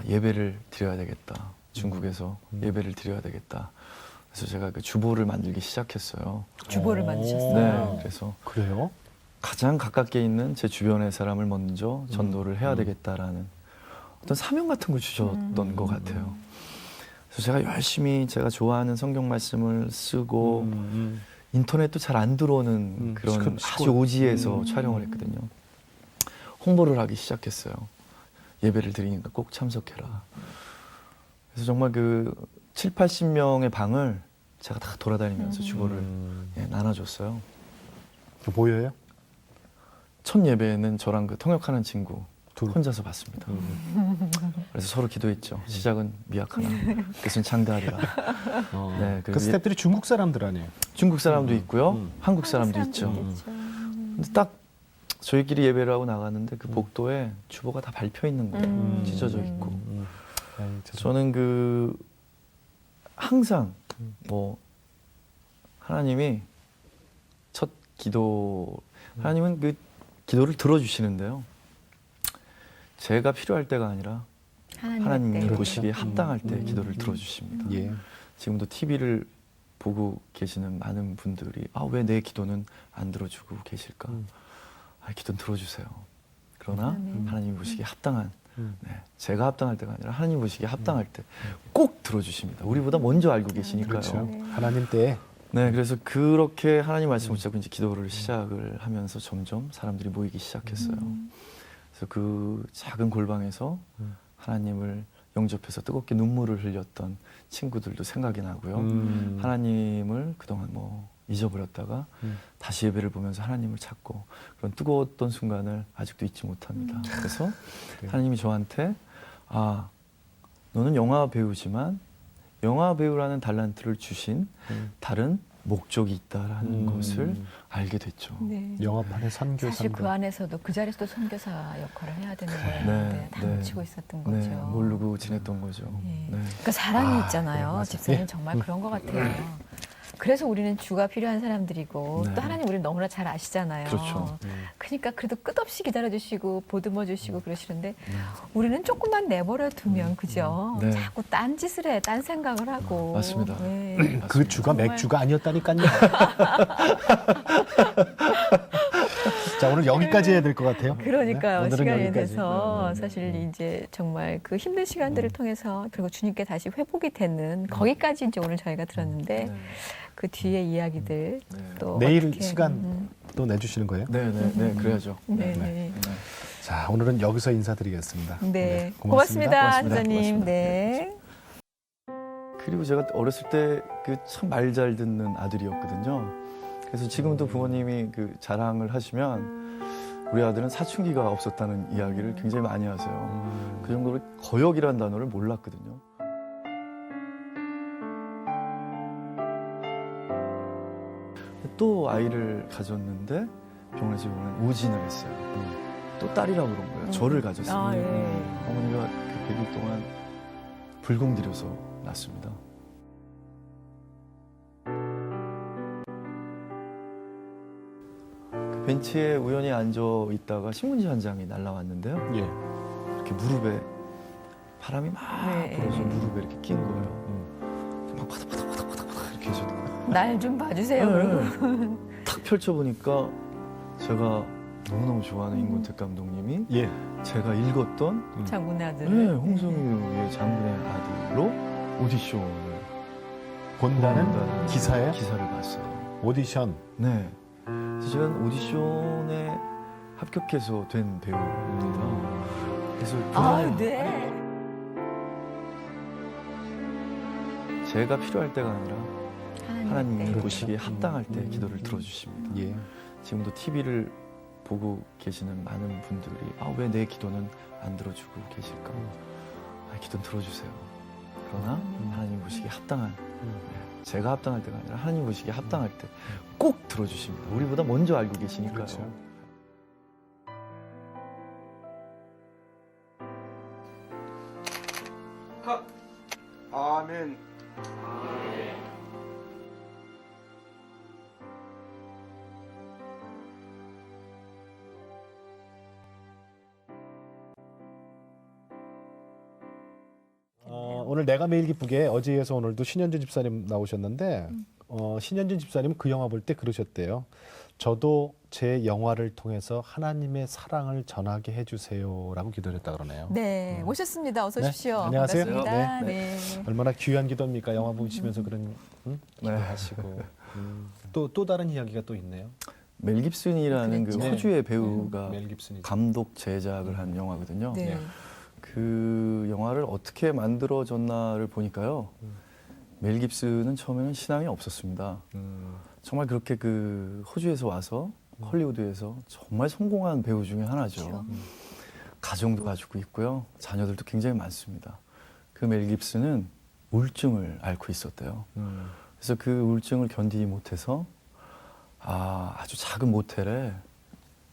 예배를 드려야 되겠다. 중국에서 예배를 드려야 되겠다. 그래서 제가 그 주보를 만들기 시작했어요. 주보를 오. 만드셨어요. 네, 그래서 그래요? 가장 가깝게 있는 제 주변의 사람을 먼저 전도를 해야 되겠다라는 어떤 사명 같은 걸 주셨던 것 같아요. 그래서 제가 열심히 제가 좋아하는 성경 말씀을 쓰고 인터넷도 잘 안 들어오는 그런 아주 오지에서 촬영을 했거든요. 홍보를 하기 시작했어요. 예배를 드리니까 꼭 참석해라. 그래서 정말 그 7, 80명의 방을 제가 다 돌아다니면서 주보를 나눠줬어요. 보여요? 첫 예배는 저랑 그 통역하는 친구 둘. 혼자서 봤습니다. 그래서 서로 기도했죠. 시작은 미약하나 끝은 장대하리라. 네, 그 스태프들이 중국 사람들 아니에요? 중국 사람도 있고요. 한국 사람도 있죠. 있겠죠. 근데 딱 저희끼리 예배를 하고 나갔는데 그 복도에 주보가 다 밟혀 있는 거예요. 찢어져 있고. 저는 그 항상 뭐 하나님이 첫 기도 하나님은 그 기도를 들어주시는데요. 제가 필요할 때가 아니라 하나님이 때. 보시기에 합당할 때 기도를 들어주십니다. 예. 지금도 TV를 보고 계시는 많은 분들이 왜 내 기도는 안 들어주고 계실까? 기도는 들어주세요. 그러나 하나님이 보시기에 합당한 제가 합당할 때가 아니라 하나님 보시기에 합당할 때 꼭 들어주십니다. 우리보다 먼저 알고 계시니까요. 그렇죠. 하나님 때. 네, 그래서 그렇게 하나님 말씀을 붙잡고 이제 기도를 시작을 하면서 점점 사람들이 모이기 시작했어요. 그래서 그 작은 골방에서 하나님을 영접해서 뜨겁게 눈물을 흘렸던 친구들도 생각이 나고요. 하나님을 그동안 뭐 잊어버렸다가 다시 예배를 보면서 하나님을 찾고 그런 뜨거웠던 순간을 아직도 잊지 못합니다. 그래서 하나님이 저한테 너는 영화 배우지만 영화 배우라는 달란트를 주신 다른 목적이 있다라는 것을 알게 됐죠. 네. 영화판의 선교 사실 그 3대. 안에서도 그 자리에서도 선교사 역할을 해야 되는 거였는데 다 놓치고 있었던 거죠. 네, 모르고 지냈던 거죠. 예. 네. 그러니까 사랑이 있잖아요. 맞아요. 집사님 예. 정말 그런 것 같아요. 그래서 우리는 주가 필요한 사람들이고 네. 또 하나님 우리는 너무나 잘 아시잖아요. 그렇죠. 그러니까 그래도 끝없이 기다려주시고 보듬어 주시고 그러시는데 우리는 조금만 내버려 두면 그죠? 네. 자꾸 딴 짓을 해, 딴 생각을 하고. 맞습니다. 네. 그 주가 정말. 맥주가 아니었다니까요. 자, 오늘 여기까지 해야 될 것 같아요. 그러니까요. 네? 오늘은 시간이 여기까지. 돼서 사실 이제 정말 그 힘든 시간들을 통해서 그리고 주님께 다시 회복이 되는 거기까지 이제 오늘 저희가 들었는데 그 뒤에 이야기들 네. 또 내일 어떻게, 시간 또 내주시는 거예요? 네, 그래야죠. 네. 네. 네. 네. 자, 오늘은 여기서 인사드리겠습니다. 네. 고맙습니다. 고맙습니다, 선생님. 고맙습니다. 네. 그리고 제가 어렸을 때 그 참 말 잘 듣는 아들이었거든요. 그래서 지금도 부모님이 그 자랑을 하시면 우리 아들은 사춘기가 없었다는 이야기를 굉장히 많이 하세요. 그 정도로 거역이라는 단어를 몰랐거든요. 또 아이를 가졌는데 병원에서 이번에 오진을 했어요. 또 딸이라고 그런 거예요. 저를 가졌습니다. 아, 예. 어머니가 그 100일 동안 불공들여서 낳습니다. 그 벤치에 우연히 앉아 있다가 신문지 한 장이 날라왔는데요. 예. 이렇게 무릎에 바람이 막 네. 불어서 무릎에 이렇게 낀 거예요. 막 바닥바닥바닥바닥 이렇게 해서 날 좀 봐주세요. 네. 그러고. 탁 펼쳐보니까 제가 너무너무 좋아하는 임권택 감독님이 예. 제가 읽었던 장군의 아들. 네, 홍성유의 장군의 아들로 오디션을 본다는 기사에 기사를 봤어요. 오디션. 네. 그래서 제가 오디션에 합격해서 된 배우입니다. 그래서 아, 그날 네. 제가 필요할 때가 아니라 하나님이 네. 보시기에 합당할 때 기도를 들어주십니다. 예. 지금도 TV를 보고 계시는 많은 분들이 왜 내 기도는 안 들어주고 계실까? 기도는 들어주세요. 그러나 하나님 보시기에 합당한 제가 합당할 때가 아니라 하나님 보시기에 합당할 때 꼭 들어주십니다. 우리보다 먼저 알고 계시니까요. 그렇죠. 아멘. 오늘 내가 매일 기쁘게 어제 이어서 오늘도 신현준 집사님 나오셨는데 신현준 집사님은 그 영화 볼 때 그러셨대요. 저도 제 영화를 통해서 하나님의 사랑을 전하게 해주세요라고 기도했다 그러네요. 네, 오셨습니다. 어서 네, 오십시오. 안녕하세요. 반갑습니다. 네, 네. 얼마나 귀한 기도입니까? 영화 보시면서 그런 기도하시고 또 다른 이야기가 또 있네요. 멜 깁슨이라는 그 그랬죠. 호주의 배우가 멜 깁슨이죠. 감독 제작을 한 영화거든요. 네. 그 영화를 어떻게 만들어졌나를 보니까요. 멜 깁슨은 처음에는 신앙이 없었습니다. 정말 그렇게 그 호주에서 와서 헐리우드에서 정말 성공한 배우 중에 하나죠. 그렇죠. 가정도 가지고 있고요. 자녀들도 굉장히 많습니다. 그 멜 깁슨은 우울증을 앓고 있었대요. 그래서 그 우울증을 견디지 못해서 아주 작은 모텔에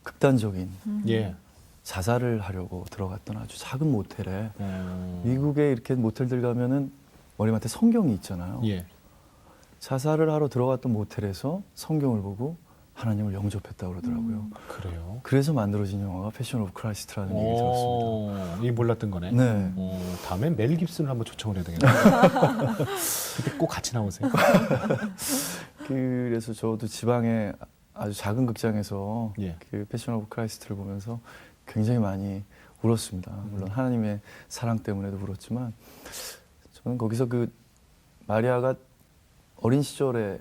극단적인 예. 자살을 하려고 들어갔던 아주 작은 모텔에 미국에 이렇게 모텔들 가면은 머리맡에 성경이 있잖아요. 예. 자살을 하러 들어갔던 모텔에서 성경을 보고 하나님을 영접했다고 그러더라고요. 그래요. 그래서 만들어진 영화가 패션 오브 크라이스트라는 얘기 들었습니다. 이게 몰랐던 거네. 네. 다음에 멜 깁슨을 한번 초청을 해야 되겠네요. 그때 꼭 같이 나오세요. 그래서 저도 지방에 아주 작은 극장에서 예. 그 패션 오브 크라이스트를 보면서 굉장히 많이 울었습니다. 물론 하나님의 사랑 때문에도 울었지만 저는 거기서 그 마리아가 어린 시절에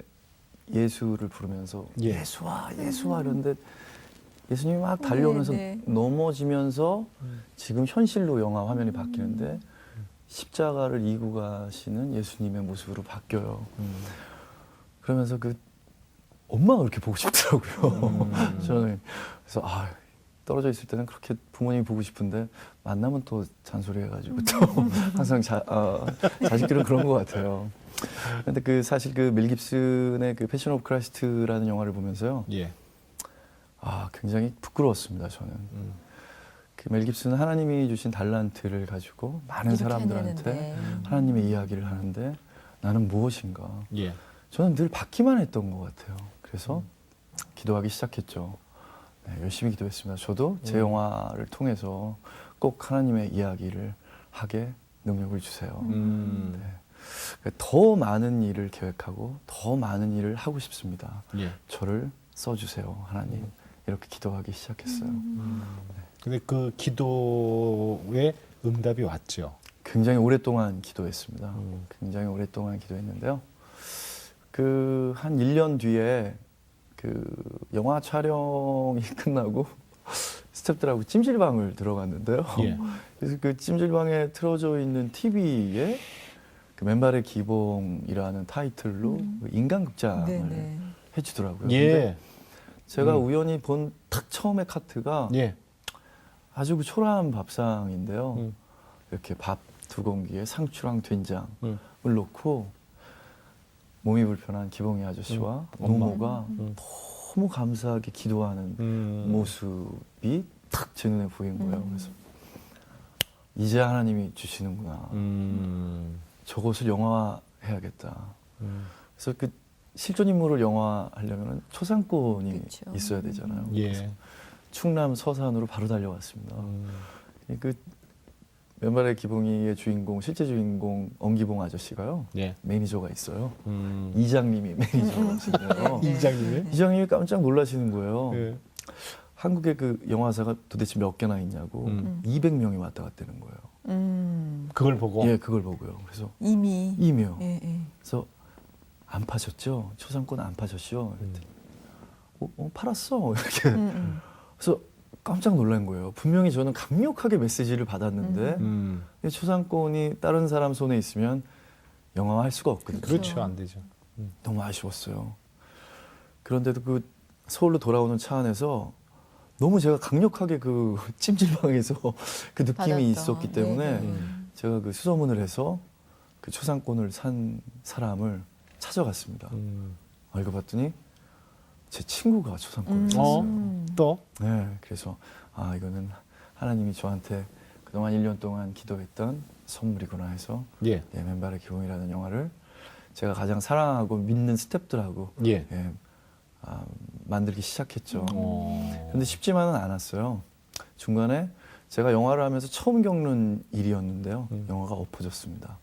예수를 부르면서 예. 예수와 예수와 이러는데 예수님이 막 달려오면서 네, 네. 넘어지면서 지금 현실로 영화 화면이 바뀌는데 십자가를 이고 가시는 예수님의 모습으로 바뀌어요. 그러면서 그 엄마가 그렇게 보고 싶더라고요. 저는 그래서 떨어져 있을 때는 그렇게 부모님이 보고 싶은데 만나면 또 잔소리해가지고 또 항상 자식들은 그런 것 같아요. 근데 그 사실 그 멜 깁슨의 그 패션 오브 크라이스트라는 영화를 보면서요. 예. 굉장히 부끄러웠습니다. 저는. 그 멜 깁슨은 하나님이 주신 달란트를 가지고 많은 이렇게 사람들한테 해내는데. 하나님의 이야기를 하는데 나는 무엇인가. 예. 저는 늘 받기만 했던 것 같아요. 그래서 기도하기 시작했죠. 네, 열심히 기도했습니다. 저도 제 영화를 통해서 꼭 하나님의 이야기를 하게 능력을 주세요. 네. 더 많은 일을 계획하고 더 많은 일을 하고 싶습니다. 예. 저를 써주세요, 하나님. 이렇게 기도하기 시작했어요. 근데 그 기도에 응답이 왔죠. 굉장히 오랫동안 기도했습니다. 굉장히 오랫동안 기도했는데요. 그 한 1년 뒤에 그 영화 촬영이 끝나고 스태프들하고 찜질방을 들어갔는데요. 예. 그래서 그 찜질방에 틀어져 있는 TV에 그 맨발의 기봉이라는 타이틀로 그 인간극장을 네네. 해주더라고요. 예. 근데 제가 음. 우연히 본 딱 처음에 카트가 예. 아주 그 초라한 밥상인데요. 음. 이렇게 밥 2공기에 상추랑 된장을 음. 넣고 몸이 불편한 기봉이 아저씨와 엄마. 노모가 음. 너무 감사하게 기도하는 모습이 탁 제 눈에 보인 거예요. 그래서 이제 하나님이 주시는구나. 저것을 영화해야겠다. 그래서 그 실존 인물을 영화하려면 초상권이 그쵸. 있어야 되잖아요. 예. 그래서 충남 서산으로 바로 달려왔습니다. 그 맨발의 기봉이의 주인공, 실제 주인공 엄기봉 아저씨가요. 예. 매니저가 있어요. 이장님이 매니저거든요. 네. 이장님이? 이장님이 깜짝 놀라시는 거예요. 예. 한국에 그 영화사가 도대체 몇 개나 있냐고 200명이 왔다 갔다는 거예요. 그걸 보고. 예, 그걸 보고요. 그래서 이미. 이미요. 예, 예. 그래서 안 파셨죠? 초상권 안 파셨죠? 그랬더니 팔았어. 이렇게. 그래서 깜짝 놀란 거예요. 분명히 저는 강력하게 메시지를 받았는데 이 초상권이 다른 사람 손에 있으면 영화화할 수가 없거든요. 그렇죠. 안 되죠. 너무 아쉬웠어요. 그런데도 그 서울로 돌아오는 차 안에서 너무 제가 강력하게 그 찜질방에서 그 느낌이 받았다. 있었기 때문에 네, 네. 제가 그 수소문을 해서 그 초상권을 산 사람을 찾아갔습니다. 알고 봤더니 제 친구가 초상권을 샀어요. 또? 네, 그래서 아 이거는 하나님이 저한테 그동안 1년 동안 기도했던 선물이구나 해서 예. 예, 맨발의 기봉이라는 영화를 제가 가장 사랑하고 믿는 스태프들하고 예. 만들기 시작했죠. 어. 근데 쉽지만은 않았어요. 중간에 제가 영화를 하면서 처음 겪는 일이었는데요. 영화가 엎어졌습니다.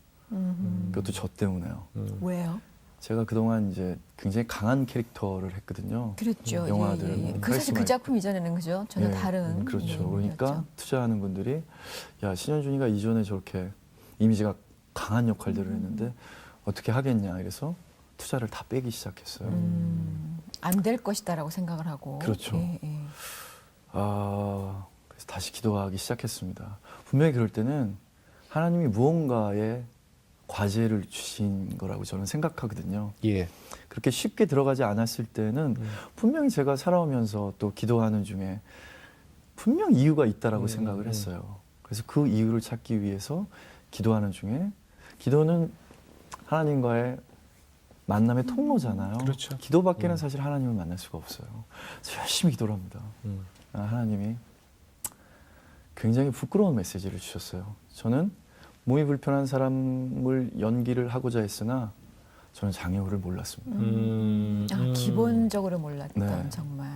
그것도 저 때문에요. 왜요? 제가 그동안 이제 굉장히 강한 캐릭터를 했거든요. 그랬죠. 영화들은 예, 예, 예. 그 카리스마 사실 그 작품 이전에는 그죠? 전혀 예, 다른. 그렇죠. 예, 그러니까 였죠. 투자하는 분들이 야 신현준이가 이전에 저렇게 이미지가 강한 역할들을 했는데 어떻게 하겠냐 이래서 투자를 다 빼기 시작했어요. 안 될 것이다라고 생각을 하고. 그렇죠. 예, 예. 그래서 다시 기도하기 시작했습니다. 분명히 그럴 때는 하나님이 무언가의 과제를 주신 거라고 저는 생각하거든요. 예. 그렇게 쉽게 들어가지 않았을 때는 분명히 제가 살아오면서 또 기도하는 중에 분명 이유가 있다라고 생각을 했어요. 그래서 그 이유를 찾기 위해서 기도하는 중에 기도는 하나님과의 만남의 통로잖아요. 그렇죠. 기도밖에는 사실 하나님을 만날 수가 없어요. 그래서 열심히 기도를 합니다. 하나님이 굉장히 부끄러운 메시지를 주셨어요. 저는 몸이 불편한 사람을 연기를 하고자 했으나 저는 장애우를 몰랐습니다. 기본적으로 몰랐던 네. 정말.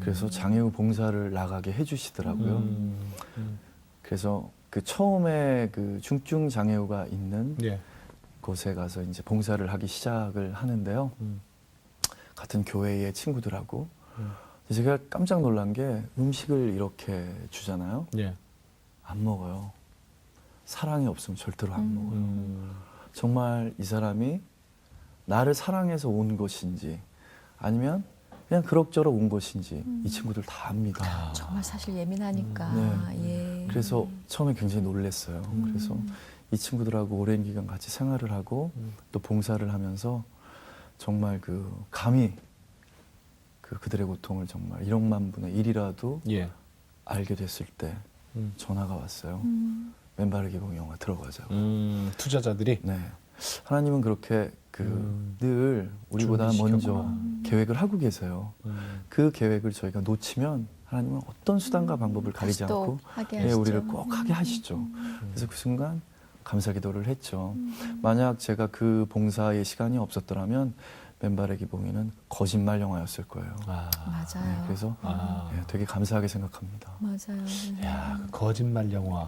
그래서 장애우 봉사를 나가게 해주시더라고요. 그래서 그 처음에 그 중증 장애우가 있는 예. 곳에 가서 이제 봉사를 하기 시작을 하는데요. 같은 교회의 친구들하고 제가 깜짝 놀란 게 음식을 이렇게 주잖아요. 예. 안 먹어요. 사랑이 없으면 절대로 안 먹어요. 정말 이 사람이 나를 사랑해서 온 것인지 아니면 그냥 그럭저럭 온 것인지 이 친구들 다 압니다. 정말 사실 예민하니까. 네. 예. 그래서 처음에 굉장히 놀랐어요. 그래서 이 친구들하고 오랜 기간 같이 생활을 하고 또 봉사를 하면서 정말 그 감히 그들의 고통을 정말 1억만 분의 1이라도 예. 알게 됐을 때 전화가 왔어요. 맨발의 기봉 영화 들어가자고. 투자자들이 네. 하나님은 그렇게 늘 우리보다 먼저 계획을 하고 계세요. 그 계획을 저희가 놓치면 하나님은 어떤 수단과 방법을 가리지 다시 또 않고 하게 예, 하시죠. 우리를 꼭 하게 하시죠. 그래서 그 순간 감사 기도를 했죠. 만약 제가 그 봉사의 시간이 없었더라면 맨발의 기봉이는 거짓말 영화였을 거예요. 맞아요. 네, 그래서 예, 되게 감사하게 생각합니다. 맞아요. 야, 그 거짓말 영화.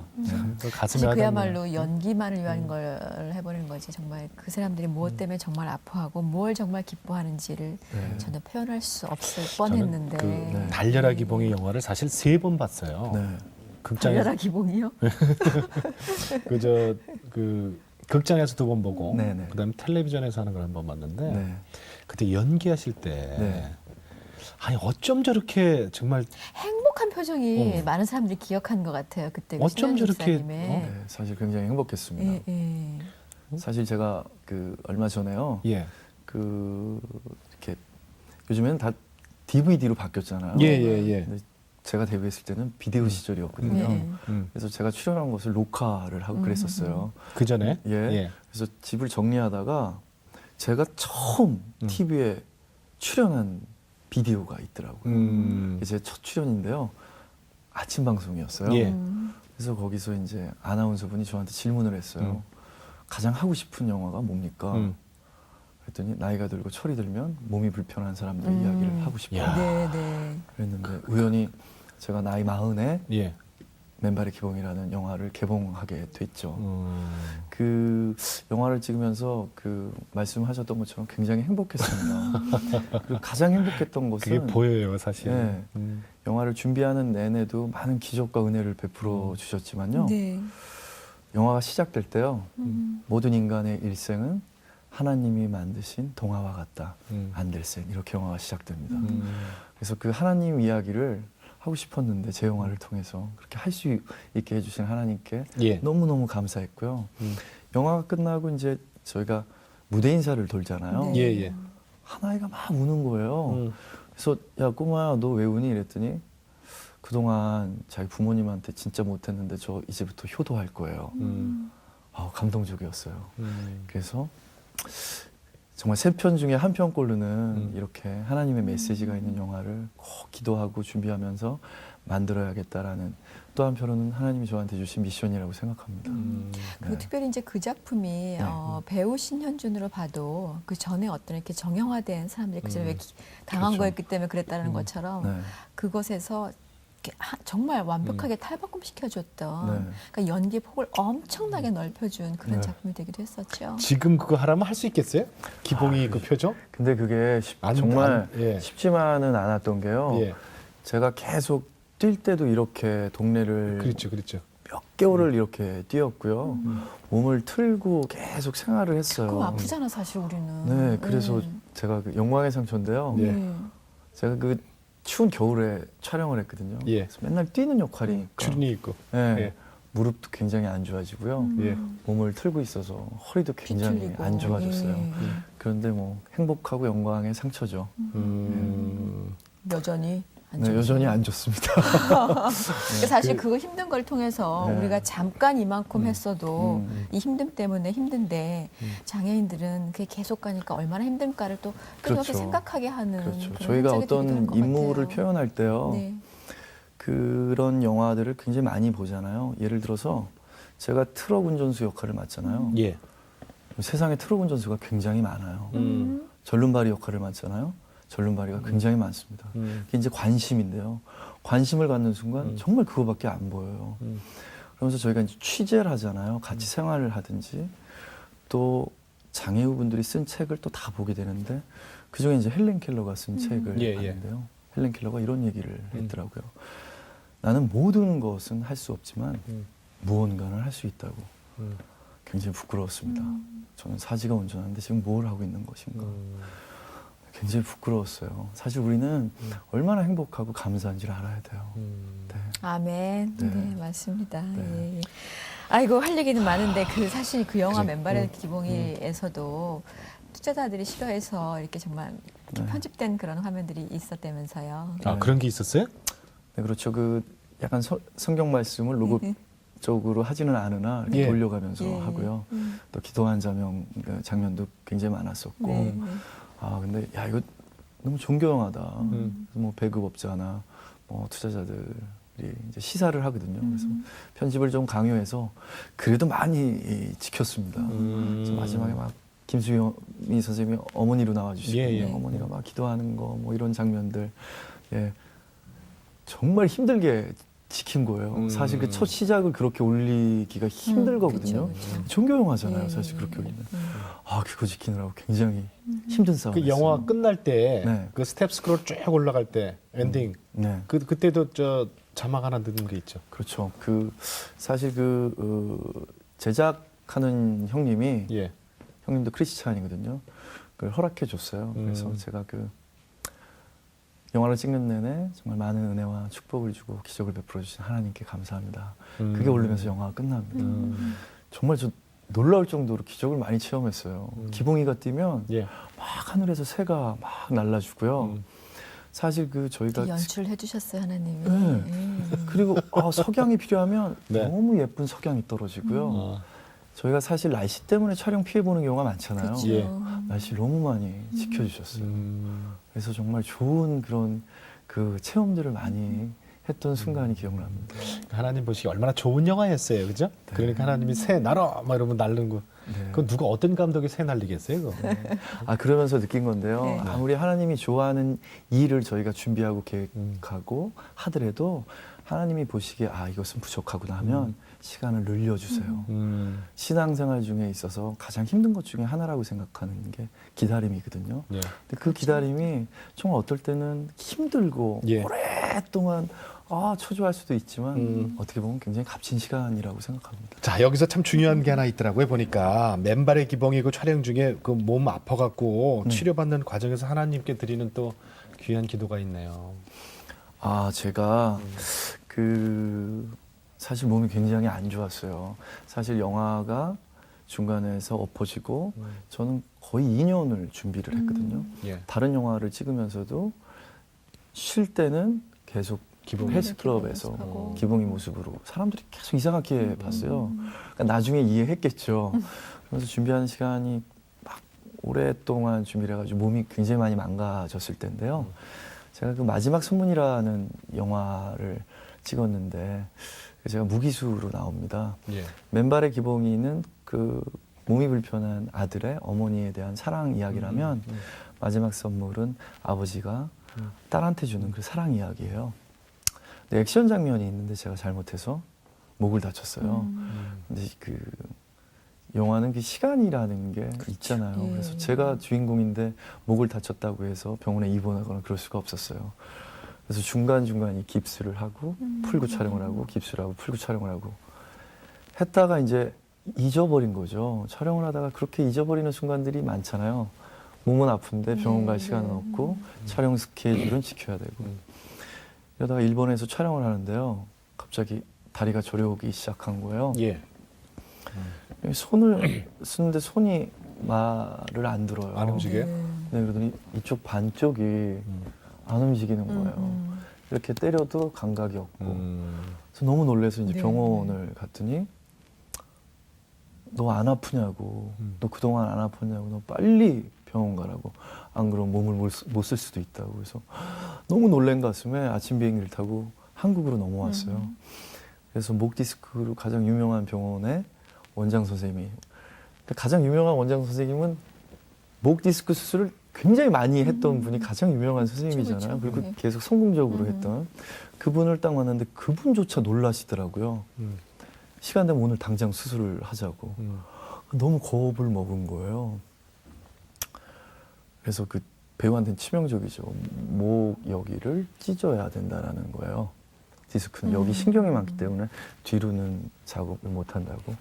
그 가슴에 사실 와닿는. 그야말로 연기만을 위한 걸 해보는 거지. 정말 그 사람들이 무엇 때문에 정말 아파하고 뭘 정말 기뻐하는지를 네. 전혀 표현할 수 없을 저는 뻔했는데. 그, 네. 달려라 기봉의 영화를 사실 3번 봤어요. 네. 극장에서 달려라 기봉이요? 극장에서 2번 보고 네네. 그다음에 텔레비전에서 하는 걸 한 번 봤는데 네. 그때 연기하실 때 네. 아니 어쩜 저렇게 정말 행복한 표정이 어. 많은 사람들이 기억하는 것 같아요. 그때 그 어쩜 신현주 저렇게, 집사님의. 네, 사실 굉장히 행복했습니다. 예, 예. 사실 제가 그 얼마 전에요. 예. 그 이렇게 요즘에는 다 DVD로 바뀌었잖아요. 예. 근데 제가 데뷔했을 때는 비디오 시절이었거든요. 예. 그래서 제가 출연한 것을 녹화를 하고 그랬었어요. 그 전에 예. 그래서 집을 정리하다가 제가 처음 TV에 출연한 비디오가 있더라고요. 이게 제 첫 출연인데요. 아침 방송이었어요. 예. 그래서 거기서 이제 아나운서분이 저한테 질문을 했어요. 가장 하고 싶은 영화가 뭡니까? 그랬더니 나이가 들고 철이 들면 몸이 불편한 사람들의 이야기를 하고 싶어요. 야. 네, 네. 그랬는데 우연히 제가 나이 40에 예. 맨발의 기봉이라는 영화를 개봉하게 됐죠. 그 영화를 찍으면서 그 말씀하셨던 것처럼 굉장히 행복했습니다. 그리고 가장 행복했던 그게 것은 보여요, 사실. 예, 영화를 준비하는 내내도 많은 기적과 은혜를 베풀어 주셨지만요. 네. 영화가 시작될 때요. 모든 인간의 일생은 하나님이 만드신 동화와 같다. 안델센 이렇게 영화가 시작됩니다. 그래서 그 하나님 이야기를 하고 싶었는데 제 영화를 통해서 그렇게 할 수 있게 해주신 하나님께 예. 너무너무 감사했고요. 영화가 끝나고 이제 저희가 무대 인사를 돌잖아요. 네. 예. 한 아이가 막 우는 거예요. 그래서 야 꼬마야 너 왜 우니? 이랬더니 그동안 자기 부모님한테 진짜 못했는데 저 이제부터 효도할 거예요. 감동적이었어요. 그래서 정말 3편 중에 한 편꼴로는 이렇게 하나님의 메시지가 있는 영화를 꼭 기도하고 준비하면서 만들어야겠다라는 또 한편으로는 하나님이 저한테 주신 미션이라고 생각합니다. 그리고 네. 특별히 이제 그 작품이 배우 신현준으로 봐도 그 전에 어떤 이렇게 정형화된 사람들이 그 전에 왜 당한 그렇죠. 거였기 때문에 그랬다는 것처럼 네. 그것에서 이렇게 정말 완벽하게 탈바꿈시켜줬던 네. 그러니까 연기 폭을 엄청나게 넓혀준 그런 네. 작품이 되기도 했었죠. 지금 그거 하라면 할 수 있겠어요? 기봉이 그 표정? 근데 그게 정말 예. 쉽지만은 않았던 게요. 예. 제가 계속 뛸 때도 이렇게 동네를 그렇죠. 몇 개월을 이렇게 뛰었고요. 몸을 틀고 계속 생활을 했어요. 그거 아프잖아 사실 우리는. 네, 그래서 제가 그 영광의 상처인데요. 예. 제가 그 추운 겨울에 촬영을 했거든요. 예. 그래서 맨날 뛰는 역할이니까. 추리닝 입고. 네, 예. 무릎도 굉장히 안 좋아지고요. 예. 몸을 틀고 있어서 허리도 굉장히 비틀리고. 안 좋아졌어요. 예. 그런데 뭐 행복하고 영광의 상처죠. 여전히 안 네, 좋죠. 여전히 안 좋습니다. 그러니까 사실 그거 힘든 걸 통해서 네. 우리가 잠깐 이만큼 했어도 이 힘듦 때문에 힘든데 장애인들은 그게 계속 가니까 얼마나 힘든가를 또 끊임없이 그렇죠. 생각하게 하는 그렇죠. 그런 저희가 현장이 되기도 어떤 할것 임무를 같아요. 표현할 때요. 네. 그런 영화들을 굉장히 많이 보잖아요. 예를 들어서 제가 트럭 운전수 역할을 맡잖아요. 예. 세상에 트럭 운전수가 굉장히 많아요. 절름발이 역할을 맡잖아요. 절름발이가 굉장히 많습니다. 그게 이제 관심인데요. 관심을 갖는 순간 정말 그거밖에 안 보여요. 그러면서 저희가 이제 취재를 하잖아요. 같이 생활을 하든지 또 장애우분들이 쓴 책을 또 다 보게 되는데 그중에 이제 헬렌 켈러가 쓴 책을 예, 예. 봤는데요. 헬렌 켈러가 이런 얘기를 했더라고요. 나는 모든 것은 할 수 없지만 무언가는 할 수 있다고. 굉장히 부끄러웠습니다. 저는 사지가 운전하는데 지금 뭘 하고 있는 것인가. 굉장히 부끄러웠어요. 사실 우리는 얼마나 행복하고 감사한지를 알아야 돼요. 네. 아멘. 네. 네, 맞습니다. 네. 예. 아이고 할 얘기는 많은데 그 사실 그 영화 그래. 맨발의 기봉이에서도 투자자들이 싫어해서 이렇게 정말 이렇게 네. 편집된 그런 화면들이 있었다면서요. 아, 그런 게 있었어요? 네, 그렇죠. 그 약간 성경 말씀을 로봇적으로 하지는 않으나 이렇게 예. 돌려가면서 예. 하고요. 또 기도한 장면도 굉장히 많았었고. 네. 아 근데 야 이거 너무 존경하다. 그래서 뭐 배급업자나 뭐 투자자들이 이제 시사를 하거든요. 그래서 편집을 좀 강요해서 그래도 많이 지켰습니다. 그래서 마지막에 막 김수미 선생님이 어머니로 나와주시고 예, 예. 어머니가 막 기도하는 거 뭐 이런 장면들 예 정말 힘들게 지킨 거예요. 사실 그 첫 시작을 그렇게 올리기가 힘들 거거든요. 그쵸. 종교 영화잖아요. 예, 사실 예, 그렇게 예. 올리면 아 그거 지키느라고 굉장히 힘든 싸움. 그 영화 끝날 때 네. 그 스텝 스크롤 쭉 올라갈 때 엔딩 네. 그때도 자막 하나 넣는 게 있죠. 그렇죠. 그 사실 제작 하는 형님이 예. 형님도 크리스찬이거든요. 그걸 허락해 줬어요. 그래서 제가 그 영화를 찍는 내내 정말 많은 은혜와 축복을 주고 기적을 베풀어 주신 하나님께 감사합니다. 그게 오르면서 영화가 끝납니다. 정말 저 놀라울 정도로 기적을 많이 체험했어요. 기봉이가 뛰면 예. 막 하늘에서 새가 막 날라주고요. 사실 그 저희가 연출을 해주셨어요 하나님이. 네. 그리고 석양이 필요하면 네. 너무 예쁜 석양이 떨어지고요. 어. 저희가 사실 날씨 때문에 촬영 피해 보는 경우가 많잖아요. 그렇죠. 예. 날씨 너무 많이 지켜주셨어요. 그래서 정말 좋은 그런 그 체험들을 많이 했던 순간이 기억납니다. 하나님 보시기 얼마나 좋은 영화였어요, 그죠? 그러니까 하나님이 새 날아 막 이러면 날는 거. 네. 그건 누가 어떤 감독이 새 날리겠어요, 그거? 그러면서 느낀 건데요. 네. 아무리 하나님이 좋아하는 일을 저희가 준비하고 계획하고 하더라도 하나님이 보시기에 이것은 부족하구나 하면 시간을 늘려주세요. 신앙생활 중에 있어서 가장 힘든 것 중에 하나라고 생각하는 게 기다림이거든요. 예. 근데 그 기다림이 정말 어떨 때는 힘들고 예. 오랫동안 초조할 수도 있지만 어떻게 보면 굉장히 값진 시간이라고 생각합니다. 자, 여기서 참 중요한 게 하나 있더라고요. 보니까 맨발의 기봉이고 촬영 중에 그 몸 아파갖고 치료받는 과정에서 하나님께 드리는 또 귀한 기도가 있네요. 제가 사실 몸이 굉장히 안 좋았어요. 사실 영화가 중간에서 엎어지고 저는 거의 2년을 준비를 했거든요. 예. 다른 영화를 찍으면서도 쉴 때는 계속 헬스클럽에서 하고. 기봉이 모습으로 사람들이 계속 이상하게 봤어요. 그러니까 나중에 이해했겠죠. 그래서 준비하는 시간이 막 오랫동안 준비를 해가지고 몸이 굉장히 많이 망가졌을 때인데요. 제가 그 마지막 선문이라는 영화를 찍었는데 제가 무기수로 나옵니다. 예. 맨발의 기봉이는 그 몸이 불편한 아들의 어머니에 대한 사랑 이야기라면 마지막 선물은 아버지가 딸한테 주는 그 사랑 이야기예요. 근데 액션 장면이 있는데 제가 잘못해서 목을 다쳤어요. 근데 그 영화는 그 시간이라는 게 있잖아요. 예. 그래서 제가 주인공인데 목을 다쳤다고 해서 병원에 입원하거나 그럴 수가 없었어요. 그래서 중간중간 이 깁스를 하고 풀고 촬영을 하고 깁스를 하고 풀고 촬영을 하고 했다가 이제 잊어버린 거죠. 촬영을 하다가 그렇게 잊어버리는 순간들이 많잖아요. 몸은 아픈데 병원 갈 시간은 없고 촬영 스케줄은 지켜야 되고 이러다가 일본에서 촬영을 하는데요. 갑자기 다리가 저려오기 시작한 거예요. 예. 손을 쓰는데 손이 말을 안 들어요. 안 움직여요? 네, 그러더니 이쪽 반쪽이 안 움직이는 거예요. 이렇게 때려도 감각이 없고. 그래서 너무 놀라서 이제 네. 병원을 갔더니 너 안 아프냐고. 너 그동안 안 아팠냐고. 너 빨리 병원 가라고. 안 그러면 몸을 못 쓸 수도 있다고. 그래서 너무 놀란 가슴에 아침 비행기를 타고 한국으로 넘어왔어요. 그래서 목 디스크로 가장 유명한 병원에 원장 선생님이 가장 유명한 원장 선생님은 목 디스크 수술을 굉장히 많이 했던 분이 가장 유명한 선생님이잖아요. 그렇죠. 그리고 네. 계속 성공적으로 했던 그분을 딱 만났는데 그분조차 놀라시더라고요. 시간 되면 오늘 당장 수술을 하자고. 너무 겁을 먹은 거예요. 그래서 그 배우한테는 치명적이죠. 목 여기를 찢어야 된다라는 거예요. 디스크는 여기 신경이 많기 때문에 뒤로는 작업을 못 한다고.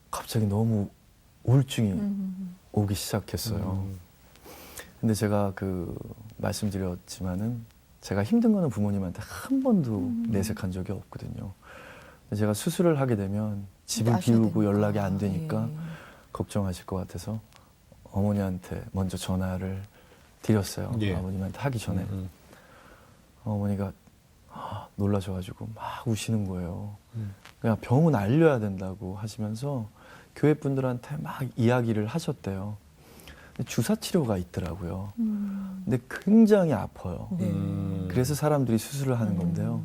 갑자기 너무 우울증이 오기 시작했어요. 근데 제가 말씀드렸지만은 제가 힘든 거는 부모님한테 한 번도 내색한 적이 없거든요. 근데 제가 수술을 하게 되면 집을 비우고 되니까. 연락이 안 되니까 예. 걱정하실 것 같아서 어머니한테 먼저 전화를 드렸어요. 예. 아버님한테 하기 전에. 어머니가 놀라셔가지고 막 우시는 거예요. 그냥 병원 알려야 된다고 하시면서 교회 분들한테 막 이야기를 하셨대요. 근데 주사 치료가 있더라고요. 근데 굉장히 아파요. 네. 그래서 사람들이 수술을 하는 건데요.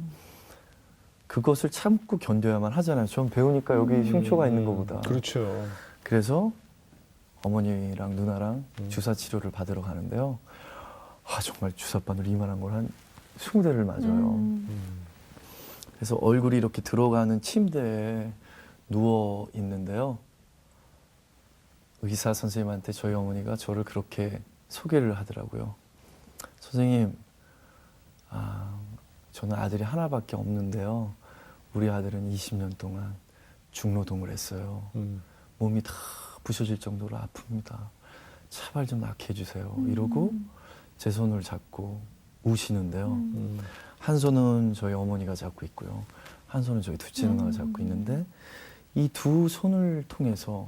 그것을 참고 견뎌야만 하잖아요. 전 배우니까 여기 흉초가 있는 것보다. 그렇죠. 그래서 어머니랑 누나랑 주사 치료를 받으러 가는데요. 정말 주사바늘 이만한 걸 한 20대를 맞아요. 그래서 얼굴이 이렇게 들어가는 침대에 누워 있는데요. 의사 선생님한테 저희 어머니가 저를 그렇게 소개를 하더라고요. 선생님, 저는 아들이 하나밖에 없는데요. 우리 아들은 20년 동안 중노동을 했어요. 몸이 다 부셔질 정도로 아픕니다. 제발 좀 낫게 해주세요. 이러고 제 손을 잡고 우시는데요. 한 손은 저희 어머니가 잡고 있고요. 한 손은 저희 둘째 누나가 잡고 있는데 이 두 손을 통해서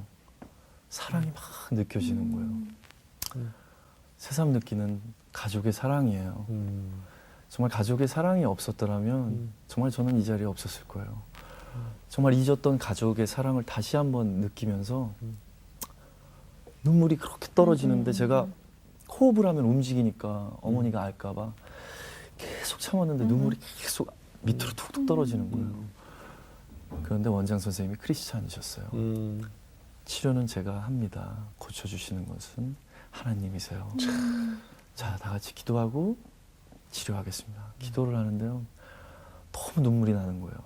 사랑이 막 느껴지는 거예요. 새삼 느끼는 가족의 사랑이에요. 정말 가족의 사랑이 없었더라면 정말 저는 이 자리에 없었을 거예요. 정말 잊었던 가족의 사랑을 다시 한번 느끼면서 눈물이 그렇게 떨어지는데 제가 호흡을 하면 움직이니까 어머니가 알까 봐 계속 참았는데 눈물이 계속 밑으로 툭툭 떨어지는 거예요. 그런데 원장 선생님이 크리스찬이셨어요. 치료는 제가 합니다. 고쳐주시는 것은 하나님이세요. 자, 다 같이 기도하고 치료하겠습니다. 기도를 하는데요. 너무 눈물이 나는 거예요.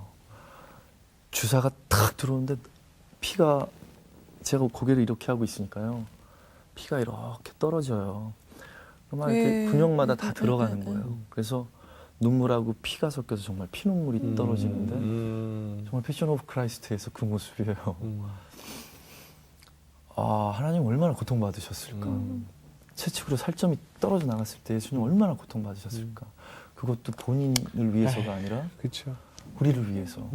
주사가 탁 들어오는데 피가, 제가 고개를 이렇게 하고 있으니까요. 피가 이렇게 떨어져요. 막 이렇게 근육마다 다 들어가는 거예요. 그래서 눈물하고 피가 섞여서 정말 피눈물이 떨어지는데 정말 패션 오브 크라이스트에서 그 모습이에요. 아, 하나님 얼마나 고통받으셨을까. 채찍으로 살점이 떨어져 나갔을 때 예수님 얼마나 고통받으셨을까. 그것도 본인을 위해서가 아니라 그렇죠. 우리를 위해서.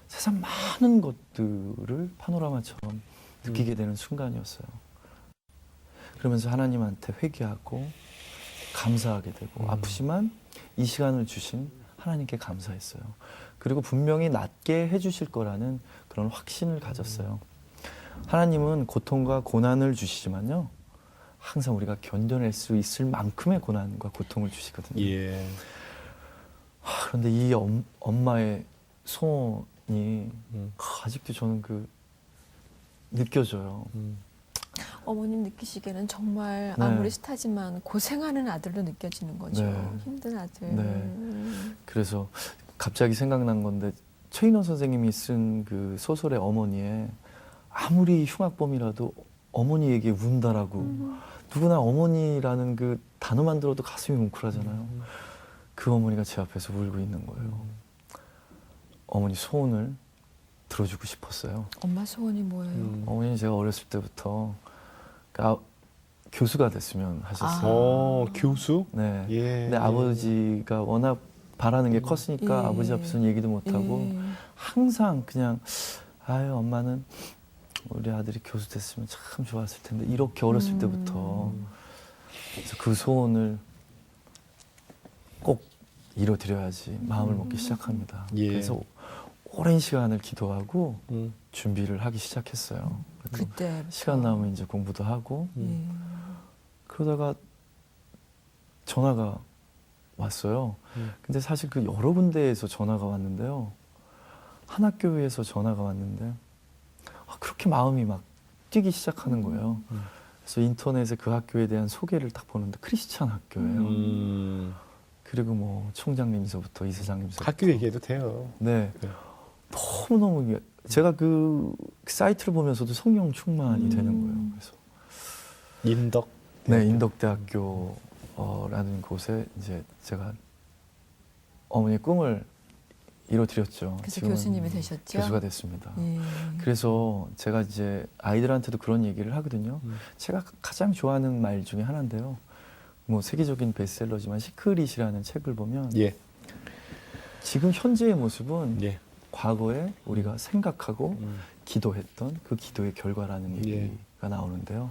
세상 많은 것들을 파노라마처럼 느끼게 되는 순간이었어요. 그러면서 하나님한테 회개하고 감사하게 되고 아프지만 이 시간을 주신 하나님께 감사했어요. 그리고 분명히 낫게 해주실 거라는 그런 확신을 가졌어요. 하나님은 고통과 고난을 주시지만요. 항상 우리가 견뎌낼 수 있을 만큼의 고난과 고통을 주시거든요. 예. 그런데 이 엄마의 소원이 아직도 저는 느껴져요. 어머님 느끼시기에는 정말 네. 아무리 스타지만 고생하는 아들로 느껴지는 거죠. 네. 힘든 아들. 네. 그래서 갑자기 생각난 건데 최인원 선생님이 쓴 그 소설의 어머니에 아무리 흉악범이라도 어머니 얘기에 운다라고 누구나 어머니라는 그 단어만 들어도 가슴이 뭉클하잖아요. 그 어머니가 제 앞에서 울고 있는 거예요. 어머니 소원을 들어주고 싶었어요. 엄마 소원이 뭐예요? 어머니는 제가 어렸을 때부터 교수가 됐으면 하셨어요. 어, 교수? 네. 예. 근데 아버지가 워낙 바라는 게 컸으니까 예. 아버지 앞에서는 얘기도 못하고 예. 항상 그냥 아유 엄마는 우리 아들이 교수 됐으면 참 좋았을 텐데 이렇게 어렸을 때부터 그래서 그 소원을 꼭 이뤄드려야지 마음을 먹기 시작합니다. 예. 그래서 오랜 시간을 기도하고 준비를 하기 시작했어요. 그래서 그때 시간 나오면 이제 공부도 하고 예. 그러다가 전화가 왔어요. 근데 사실 그 여러 군데에서 전화가 왔는데요. 한 학교에서 전화가 왔는데 그렇게 마음이 막 뛰기 시작하는 거예요. 그래서 인터넷에 그 학교에 대한 소개를 딱 보는데 크리스찬 학교예요. 그리고 뭐 총장님서부터 이사장님서부터 학교 얘기해도 돼요. 네. 네. 너무너무 제가 그 사이트를 보면서도 성령 충만이 되는 거예요. 그래서 인덕. 네, 인덕대학교라는 곳에 이제 제가 어머니의 꿈을 이뤄드렸죠. 그래서 지금은 교수님이 되셨죠? 교수가 됐습니다. 예. 그래서 제가 이제 아이들한테도 그런 얘기를 하거든요. 제가 가장 좋아하는 말 중에 하나인데요. 뭐 세계적인 베스트셀러지만 시크릿이라는 책을 보면 예. 지금 현재의 모습은 예. 과거에 우리가 생각하고 기도했던 그 기도의 결과라는 얘기가 예. 나오는데요.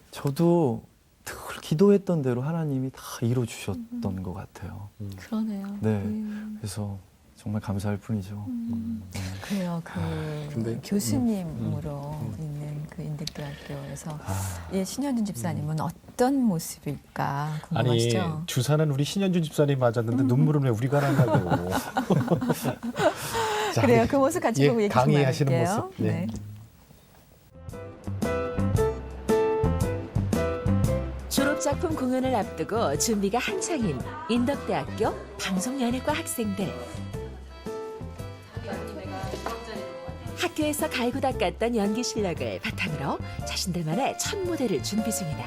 저도 늘 기도했던 대로 하나님이 다 이루어주셨던 것 같아요. 그러네요. 네. 예. 그래서 정말 감사할 뿐이죠. 그래요. 그 근데- 교수님으로 있는 그 인덕대학교에서 아, 예, 신현준 집사님은 어떤 모습일까 아니 궁금하시죠? 주사는 우리 신현준 집사님 맞았는데 눈물은 왜 우리가 나냐고. 자, 그래요. 그 모습 같이 예, 보고 얘기 좀 강의하시는 나눌게요. 모습. 네. 졸업작품 공연을 앞두고 준비가 한창인 인덕대학교 방송연예과 학생들. 학교에서 갈고 닦았던 연기 실력을 바탕으로 자신들만의 첫 무대를 준비 중이다.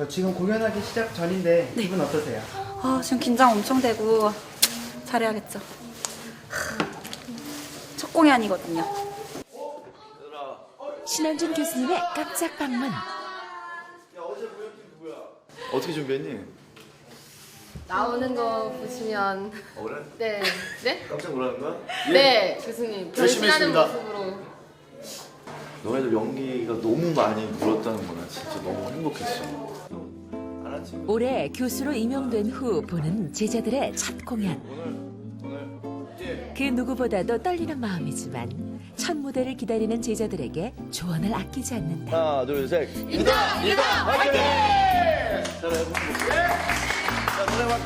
지금 공연하기 시작 전인데 기분 어떠세요? 지금 긴장 엄청 되고 잘해야겠죠. 첫 공연이거든요. 신현준 교수님의 깜짝 방문. 어떻게 준비했니? 나오는 거 보시면 그래? 네. 네? 깜짝 놀라는 거야? 네, 교수님. 변신하는 모습으로. 너네들 연기가 너무 많이 늘었다는 거나 진짜 너무 행복했어. 알았지? 올해 교수로 임용된 후 보는 제자들의 첫 공연. 그 누구보다도 떨리는 마음이지만 첫 무대를 기다리는 제자들에게 조언을 아끼지 않는다. 하나, 둘, 셋. 이다! 이다! 화이팅! 자, 여러분. 자, 노래만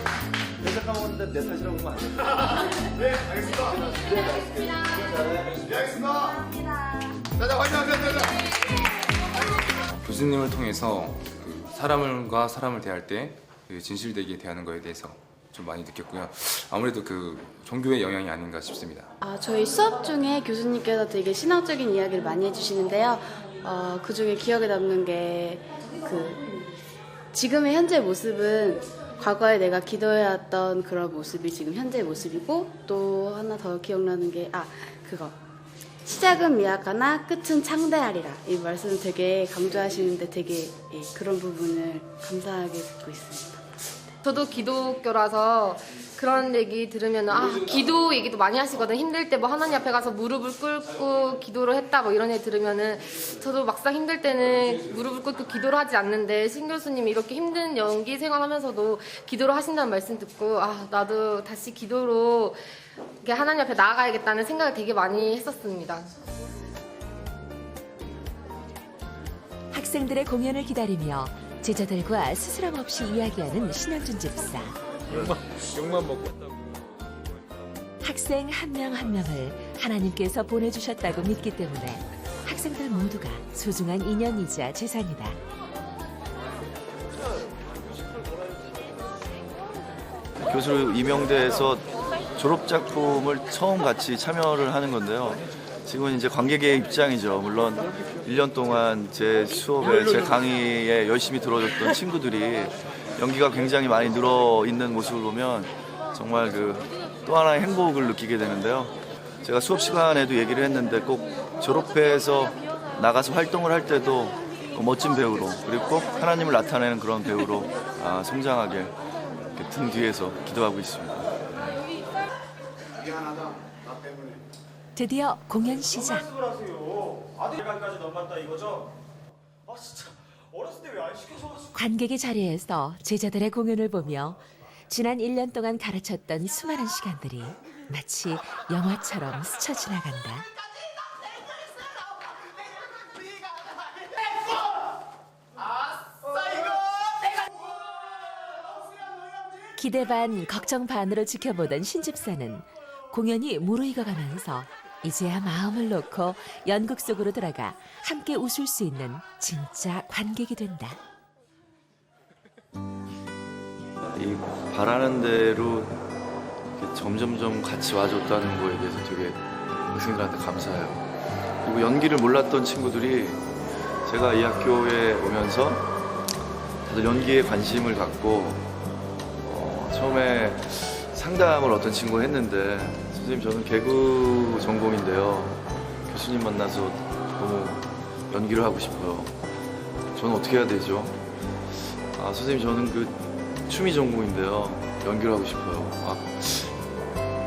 대작 까먹었는데 내 탓이라고 하면 안 돼. 네, 알겠습니다. 네, 알겠습니다. 자, 화이팅! 교수님을 통해서 그 사람과 사람을 대할 때 그 진실되게 대하는 것에 대해서 좀 많이 느꼈고요. 아무래도 그 종교의 영향이 아닌가 싶습니다. 저희 수업 중에 교수님께서 되게 신앙적인 이야기를 많이 해주시는데요. 그 중에 기억에 남는 게 지금의 현재 모습은 과거에 내가 기도해왔던 그런 모습이 지금 현재의 모습이고, 또 하나 더 기억나는 게 그거 시작은 미약하나 끝은 창대하리라, 이 말씀을 되게 강조하시는데 되게 그런 부분을 감사하게 듣고 있습니다. 저도 기독교라서 그런 얘기 들으면 기도 얘기도 많이 하시거든요. 힘들 때 뭐 하나님 앞에 가서 무릎을 꿇고 기도를 했다 뭐 이런 얘기 들으면은 저도 막상 힘들 때는 무릎을 꿇고 기도를 하지 않는데, 신 교수님이 이렇게 힘든 연기 생활하면서도 기도를 하신다는 말씀 듣고 나도 다시 기도로 이렇게 하나님 앞에 나아가야겠다는 생각을 되게 많이 했었습니다. 학생들의 공연을 기다리며 제자들과 스스럼 없이 이야기하는 신현준 집사. 욕만 먹고 왔다고. 학생 한 명 한 명을 하나님께서 보내주셨다고 믿기 때문에 학생들 모두가 소중한 인연이자 재산이다. 교수로 임명돼서 졸업 작품을 처음 같이 참여를 하는 건데요. 지금은 이제 관객의 입장이죠. 물론 1년 동안 제 수업에, 제 강의에 열심히 들어줬던 친구들이 연기가 굉장히 많이 늘어 있는 모습을 보면 정말 또 하나의 행복을 느끼게 되는데요. 제가 수업 시간에도 얘기를 했는데 꼭 졸업해서 나가서 활동을 할 때도 멋진 배우로, 그리고 꼭 하나님을 나타내는 그런 배우로 성장하길 등 뒤에서 기도하고 있습니다. 드디어 공연 시작. 관객의 자리에서 제자들의 공연을 보며 지난 1년 동안 가르쳤던 수많은 시간들이 마치 영화처럼 스쳐 지나간다. 기대 반 걱정 반으로 지켜보던 신집사는 공연이 무르익어가면서 이제야 마음을 놓고 연극 속으로 들어가 함께 웃을 수 있는 진짜 관객이 된다. 이 바라는 대로 점점점 같이 와줬다는 거에 대해서 되게 학생들한테 감사해요. 그리고 연기를 몰랐던 친구들이 제가 이 학교에 오면서 다들 연기에 관심을 갖고 처음에 상담을 어떤 친구가 했는데, 선생님 저는 개그 전공인데요. 교수님 만나서 너무 연기를 하고 싶어요. 저는 어떻게 해야 되죠? 선생님 저는 춤이 전공인데요. 연기를 하고 싶어요.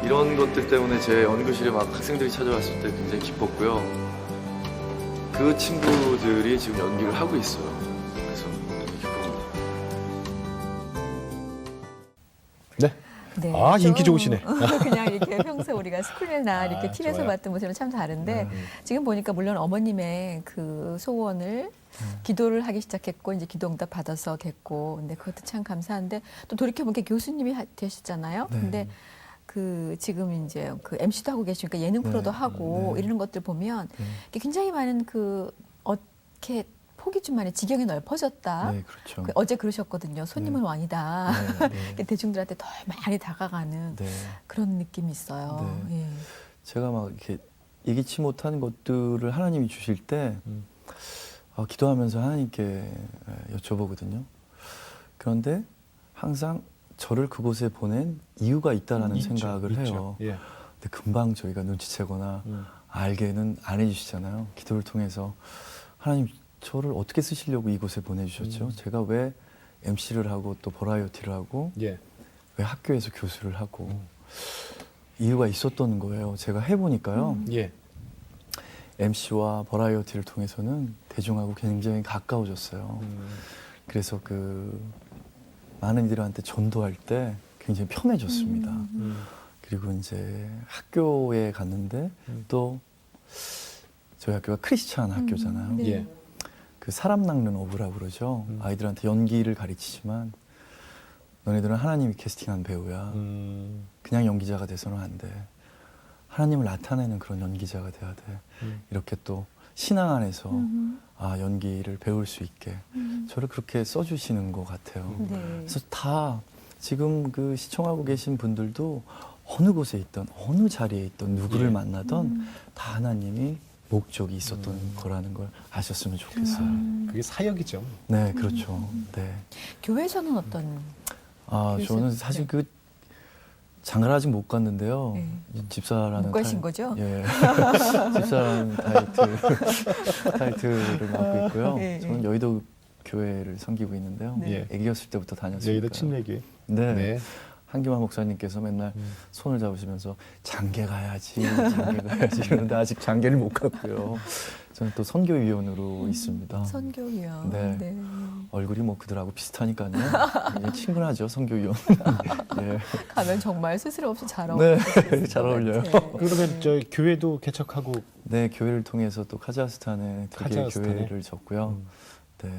이런 것들 때문에 제 연구실에 막 학생들이 찾아왔을 때 굉장히 기뻤고요. 그 친구들이 지금 연기를 하고 있어요. 그래서 되게 기쁩니다. 네. 네, 인기 좋으시네. 그냥 이렇게 평소 우리가 스쿨이나 이렇게 TV에서 좋아요. 봤던 모습은 참 다른데 지금 보니까 물론 어머님의 그 소원을 기도를 하기 시작했고 이제 기도 응답 받아서 됐고, 근데 그것도 참 감사한데 또 돌이켜보니까 교수님이 되셨잖아요. 네. 근데 지금 이제 MC도 하고 계시니까 예능 프로도 하고 이러는 것들 보면 굉장히 많은 어떻게 폭이 좀 많이 지경이 넓어졌다. 네, 그렇죠. 어제 그러셨거든요. 손님은 왕이다. 네. 대중들한테 더 많이 다가가는 네. 그런 느낌이 있어요. 네. 예. 제가 막 이렇게 예기치 못한 것들을 하나님이 주실 때 기도하면서 하나님께 여쭤보거든요. 그런데 항상 저를 그곳에 보낸 이유가 있다라는 있죠, 생각을 있죠. 해요. 예. 근데 금방 저희가 눈치채거나 알게는 안 해주시잖아요. 기도를 통해서 하나님 저를 어떻게 쓰시려고 이곳에 보내주셨죠? 제가 왜 MC를 하고 또 버라이어티를 하고 예. 왜 학교에서 교수를 하고 이유가 있었던 거예요. 제가 해보니까요. 예. MC와 버라이어티를 통해서는 대중하고 굉장히 가까워졌어요. 그래서 그 많은 이들한테 전도할 때 굉장히 편해졌습니다. 그리고 이제 학교에 갔는데 또 저희 학교가 크리스찬 학교잖아요. 네. 예. 그 사람 낚는 어부라고 그러죠. 아이들한테 연기를 가르치지만 너네들은 하나님이 캐스팅한 배우야. 그냥 연기자가 돼서는 안 돼. 하나님을 나타내는 그런 연기자가 돼야 돼. 이렇게 또 신앙 안에서 연기를 배울 수 있게 저를 그렇게 써주시는 것 같아요. 네. 그래서 다 지금 그 시청하고 계신 분들도 어느 곳에 있던 어느 자리에 있던 누구를 예. 만나던 다 하나님이 목적이 있었던 거라는 걸 아셨으면 좋겠어요. 그게 사역이죠. 네, 그렇죠. 네. 교회에서는 어떤 저는 사실 그 장가를 아직 못 갔는데요. 네. 집사라는 못 가신 거죠? 예. 집사라는 타이틀을 맡고 있고요. 네, 저는 여의도 교회를 섬기고 있는데요. 네. 애기였을 때부터 다녔으니까. 여의도 친례교회. 네. 네. 한기만 목사님께서 맨날 손을 잡으시면서 장계 가야지, 장계 가야지 이러는데 아직 장계를 못 갔고요. 저는 또 선교위원으로 있습니다. 선교위원. 네. 얼굴이 뭐 그들하고 비슷하니까요. 굉장히 친근하죠, 선교위원. 예. 가면 정말 스스럼 없이 잘 네, 어울리실 잘 것 어울려요. 같아요. 그러면 저 교회도 개척하고 네, 교회를 통해서 또 카자흐스탄에 두 개의 카자흐스탄에? 교회를 졌고요. 네.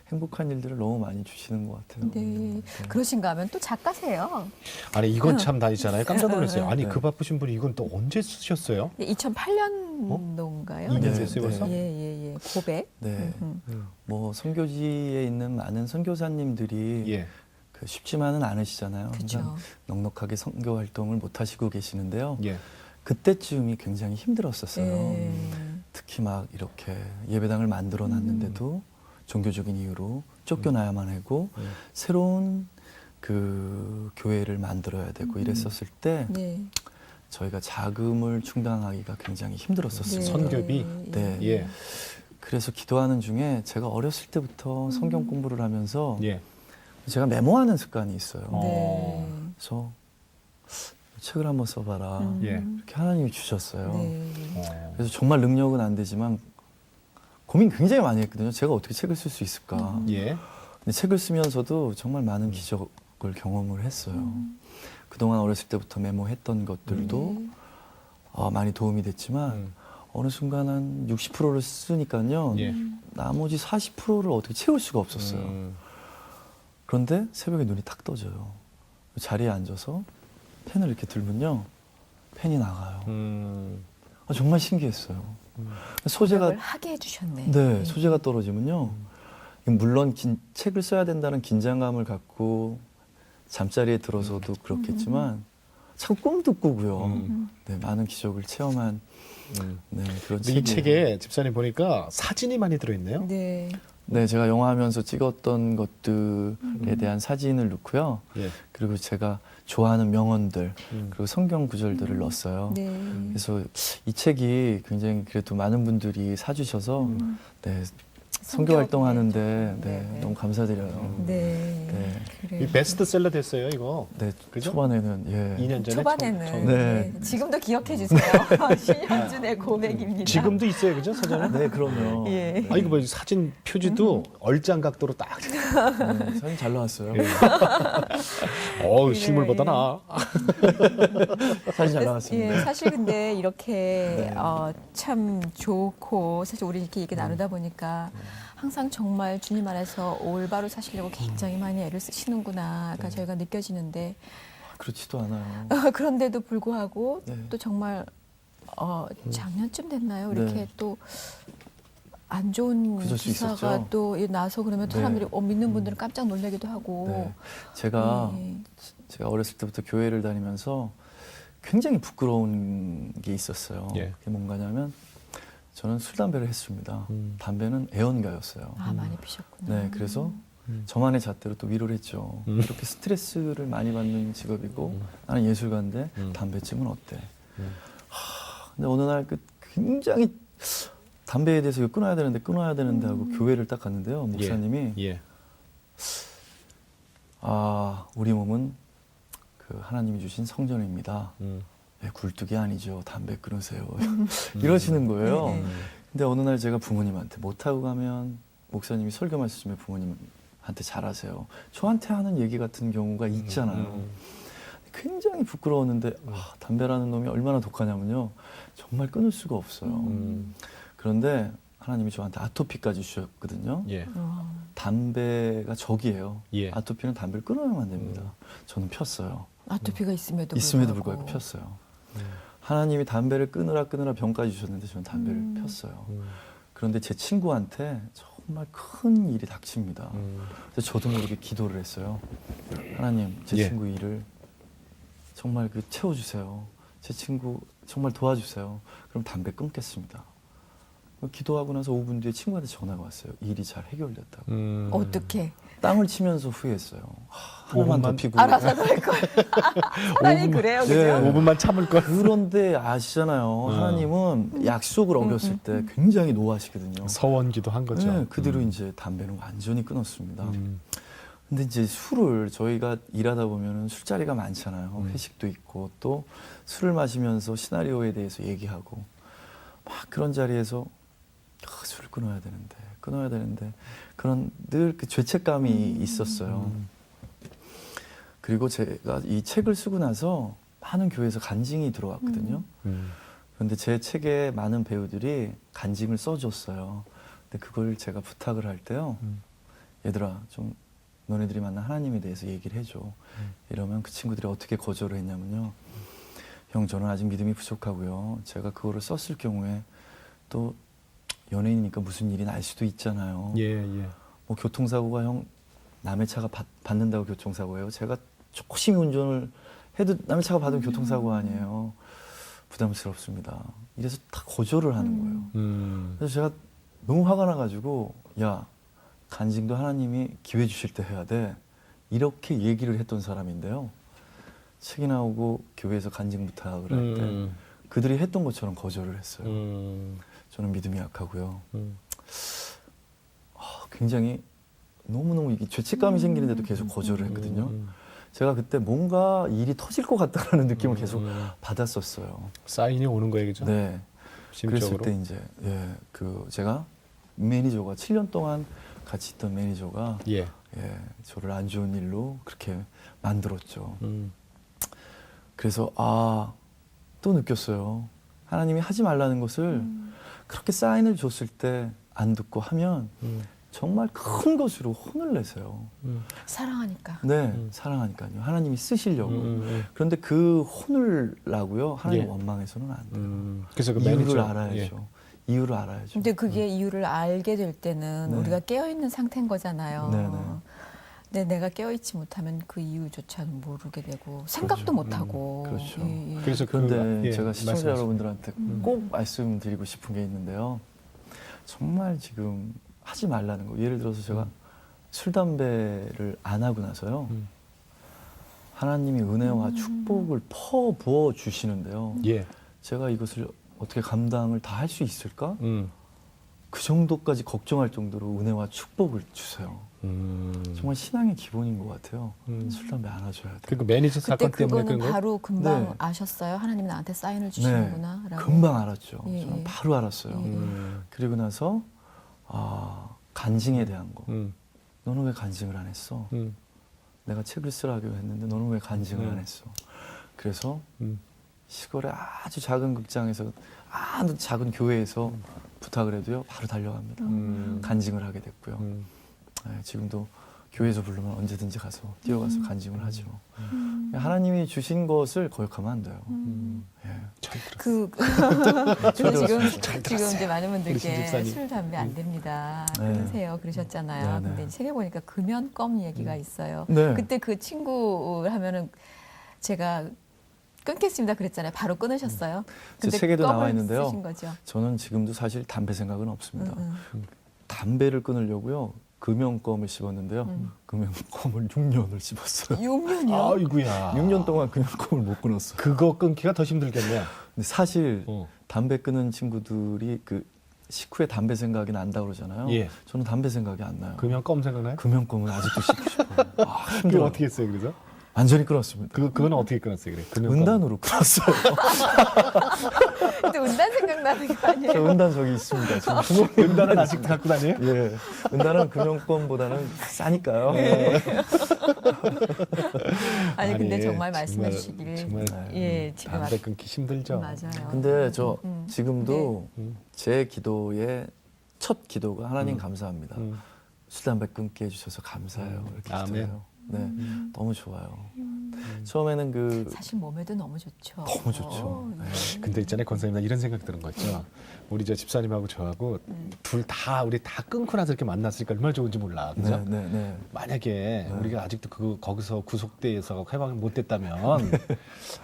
행복한 일들을 너무 많이 주시는 것 같아요. 네. 그러신가 하면 또 작가세요. 아니 이건 참 다니잖아요. 깜짝 놀랐어요. 아니 네. 그 바쁘신 분이 이건 또 언제 쓰셨어요? 2008년도인가요? 2년 네, 됐어요 벌써? 예. 고백. 네. 음. 뭐 선교지에 있는 많은 선교사님들이 예. 그 쉽지만은 않으시잖아요. 그렇죠. 항상 넉넉하게 선교 활동을 못 하시고 계시는데요. 예. 그때쯤이 굉장히 힘들었었어요. 네. 특히 막 이렇게 예배당을 만들어 놨는데도 종교적인 이유로 쫓겨나야만 하고 새로운 그 교회를 만들어야 되고 이랬었을 때 네. 저희가 자금을 충당하기가 굉장히 힘들었었어요. 선교비? 네. 예. 그래서 기도하는 중에 제가 어렸을 때부터 성경 공부를 하면서 예. 제가 메모하는 습관이 있어요. 네. 그래서 책을 한번 써봐라. 예. 이렇게 하나님이 주셨어요. 네. 그래서 정말 능력은 안 되지만 고민 굉장히 많이 했거든요. 제가 어떻게 책을 쓸 수 있을까. 예. 근데 책을 쓰면서도 정말 많은 기적을 경험을 했어요. 그동안 어렸을 때부터 메모했던 것들도 많이 도움이 됐지만 어느 순간 한 60%를 쓰니까요. 예. 나머지 40%를 어떻게 채울 수가 없었어요. 그런데 새벽에 눈이 탁 떠져요. 자리에 앉아서 펜을 이렇게 들면요. 펜이 나가요. 정말 신기했어요. 소재가 노력을 하게 해주셨네. 네, 소재가 떨어지면요. 물론 책을 써야 된다는 긴장감을 갖고 잠자리에 들어서도 그렇겠지만 참 꿈도 꾸고요. 네, 많은 기적을 체험한 네, 그런 근데 이 책이에요. 책에 집사님 보니까 사진이 많이 들어있네요. 네. 네, 제가 영화하면서 찍었던 것들에 대한 사진을 넣고요. 예. 그리고 제가 좋아하는 명언들 그리고 성경 구절들을 넣었어요. 네. 그래서 이 책이 굉장히 그래도 많은 분들이 사주셔서 네, 선교 활동하는데 네, 너무 감사드려요. 네. 네. 그래요. 이 베스트셀러 됐어요 이거. 네, 그죠? 초반에는 예. 2년 전에. 초반에는 처음. 네. 지금도 기억해 주세요. 신현준의 고백입니다. 지금도 있어요, 그죠 사전에? 네, 그럼요. 예. 아 이거 뭐 사진 표지도 얼짱 각도로 딱. 네, 사진 잘 나왔어요. 어우 실물보다 나. 사진 잘 나왔습니다. 예, 사실 근데 이렇게 네. 참 좋고 사실 우리 이렇게 얘기 나누다 보니까 항상 정말 주님 안에서 올바로 사시려고 굉장히 많이 애를 쓰시는구나가 저희가 느껴지는데 그렇지도 않아요. 그런데도 불구하고 네. 또 정말 작년쯤 됐나요? 이렇게 네. 또 안 좋은 그럴 수 기사가 있었죠. 또 나서 그러면 네. 사람들이 믿는 분들은 깜짝 놀라기도 하고. 네. 제가 어렸을 때부터 교회를 다니면서 굉장히 부끄러운 게 있었어요. 예. 그게 뭔가냐면 저는 술, 담배를 했습니다. 담배는 애언가였어요. 아 많이 피셨구나. 네, 그래서 저만의 잣대로 또 위로를 했죠. 이렇게 스트레스를 많이 받는 직업이고 나는 예술가인데 담배쯤은 어때? 근데 어느 날 그 굉장히 담배에 대해서 이거 끊어야 되는데 하고 교회를 딱 갔는데요. 목사님이 예. 우리 몸은 그 하나님이 주신 성전입니다. 네, 굴뚝이 아니죠. 담배 끊으세요. 이러시는 거예요. 네. 근데 어느 날 제가 부모님한테 못하고 가면 목사님이 설교 말씀에 부모님한테 잘하세요. 저한테 하는 얘기 같은 경우가 있잖아요. 굉장히 부끄러웠는데 담배라는 놈이 얼마나 독하냐면요. 정말 끊을 수가 없어요. 그런데 하나님이 저한테 아토피까지 주셨거든요. 예. 담배가 적이에요. 예. 아토피는 담배를 끊어야만 됩니다. 저는 폈어요. 아토피가 있음에도 불구하고 폈어요. 하나님이 담배를 끊으라 병까지 주셨는데 저는 담배를 폈어요. 그런데 제 친구한테 정말 큰 일이 닥칩니다. 그래서 저도 모르게 기도를 했어요. 하나님, 제 예. 친구 일을 정말 채워주세요. 제 친구 정말 도와주세요. 그럼 담배 끊겠습니다. 기도하고 나서 5분 뒤에 친구한테 전화가 왔어요. 일이 잘 해결됐다고. 어떻게? 땅을 치면서 후회했어요. 하나만 더 5분만? 피고. 알아서 할 걸. 사람이 그래요, 그죠? 네. 5분만 참을 걸. 그런데 아시잖아요. 하나님은 약속을 어겼을 때 굉장히 노하시거든요. 서원기도 한 거죠. 네, 그대로 이제 담배는 완전히 끊었습니다. 근데 이제 술을 저희가 일하다 보면은 술자리가 많잖아요. 회식도 있고 또 술을 마시면서 시나리오에 대해서 얘기하고 막 그런 자리에서 술을 끊어야 되는데 그런 늘 그 죄책감이 있었어요. 그리고 제가 이 책을 쓰고 나서 많은 교회에서 간증이 들어왔거든요. 그런데 제 책에 많은 배우들이 간증을 써줬어요. 근데 그걸 제가 부탁을 할 때요. 얘들아, 좀 너네들이 만난 하나님에 대해서 얘기를 해줘. 이러면 그 친구들이 어떻게 거절을 했냐면요. 형, 저는 아직 믿음이 부족하고요. 제가 그거를 썼을 경우에 또 연예인이니까 무슨 일이 날 수도 있잖아요. 예. 뭐 교통사고가 형 남의 차가 받는다고 교통사고예요. 제가 조심히 운전을 해도 남의 차가 받으면 교통사고 아니에요. 부담스럽습니다. 이래서 다 거절을 하는 거예요. 그래서 제가 너무 화가 나가지고 야, 간증도 하나님이 기회 주실 때 해야 돼. 이렇게 얘기를 했던 사람인데요. 책이 나오고 교회에서 간증 부탁을 할 때 그들이 했던 것처럼 거절을 했어요. 저는 믿음이 약하고요. 굉장히 너무너무 이게 죄책감이 생기는데도 계속 거절을 했거든요. 제가 그때 뭔가 일이 터질 것 같다라는 느낌을 계속 받았었어요. 사인이 오는 거예요, 그죠? 네. 그랬을 심적으로. 때 이제 제가 매니저가 7년 동안 같이 있던 매니저가 예. 저를 안 좋은 일로 그렇게 만들었죠. 그래서 또 느꼈어요. 하나님이 하지 말라는 것을 그렇게 사인을 줬을 때 안 듣고 하면 정말 큰 것으로 혼을 내세요. 사랑하니까. 네, 사랑하니까요. 하나님이 쓰시려고. 그런데 그 혼을 나고요. 하나님 예. 원망해서는 안 돼요. 그래서 그 이유를 매니저 알아야죠. 이유를 알아야죠. 근데 그게 이유를 알게 될 때는 네. 우리가 깨어있는 상태인 거잖아요. 네네. 근데 내가 깨어있지 못하면 그 이유조차는 모르게 되고 생각도 못하고. 그렇죠. 예. 그래서 그런데 예, 제가 시청자 말씀하세요. 여러분들한테 꼭 말씀드리고 싶은 게 있는데요. 정말 지금 하지 말라는 거. 예를 들어서 제가 술, 담배를 안 하고 나서요. 하나님이 은혜와 축복을 퍼부어 주시는데요. 예. 제가 이것을 어떻게 감당을 다 할 수 있을까? 그 정도까지 걱정할 정도로 은혜와 축복을 주세요. 정말 신앙의 기본인 것 같아요. 술, 담배 안 하셔야 돼요. 그리고 매니저 그때 사건 때문에 그거는 그런 거. 바로 금방 네. 아셨어요? 하나님이 나한테 사인을 주시는구나. 라고. 금방 알았죠. 예, 저는 예. 바로 알았어요. 그리고 나서 간증에 대한 거. 너는 왜 간증을 안 했어? 내가 책을 쓰라고 했는데 너는 왜 간증을 안 했어? 그래서 시골의 아주 작은 극장에서 아주 작은 교회에서 부탁을 해도요 바로 달려갑니다. 간증을 하게 됐고요. 지금도 교회에서 부르면 언제든지 가서 뛰어가서 간증을 하죠. 하나님이 주신 것을 거역하면 안 돼요. 잘 들었어요. 지금 이제 많은 우리 신 분들께 집사님. 술 담배 안 됩니다. 네. 끊으세요 그러셨잖아요. 네, 네. 근데 책에 보니까 금연껌 얘기가 있어요. 네. 그때 그 친구 하면은 제가 끊겠습니다 그랬잖아요. 바로 끊으셨어요. 제 책에도 껌을 나와 있는데요. 쓰신 거죠. 저는 지금도 사실 담배 생각은 없습니다. 담배를 끊으려고요. 금연검을 씹었는데요. 금연검을 6년을 씹었어요. 6년이요? 아이고야. 6년 동안 금연검을 못 끊었어요. 그거 끊기가 더 힘들겠네요. 근데 사실 어. 담배 끊은 친구들이 그 식후에 담배 생각이 난다고 그러잖아요. 예. 저는 담배 생각이 안 나요. 금연 껌 생각나요? 금연검은 아직도 씹고 싶어요. 아, 그게 힘들어요. 어떻게 했어요, 그래서? 완전히 끊었습니다. 그거는 어떻게 끊었어요, 그래? 금연 껌. 은단으로 끊었어요. 또 은단 생각나는 거 아니에요? 저 은단 저기 있습니다. 지금 주머니에 은단은 아직도 갖고 다녀요? 예, 은단은 금연검보다는 싸니까요. 아니 근데 아니, 정말 말씀해 주시길 정말 예 지금 담배 끊기 힘들죠. 맞아요. 근데 저 네. 지금도 음. 제 기도의 첫 기도가 하나님 감사합니다. 음. 술 담배 끊게 해주셔서 감사해요. 이렇게 아멘. 기도해요. 네, 너무 좋아요. 처음에는 그 사실 몸에도 너무 좋죠. 너무 좋죠. 네. 근데 있잖아요, 권사님, 나 이런 생각 드는 거 있죠. 우리 저 집사님하고 저하고 둘 다 우리 다 끊고 나서 이렇게 만났으니까 얼마나 좋은지 몰라, 그죠? 네, 네, 네. 만약에 우리가 아직도 거기서 구속돼서 해방을 못 됐다면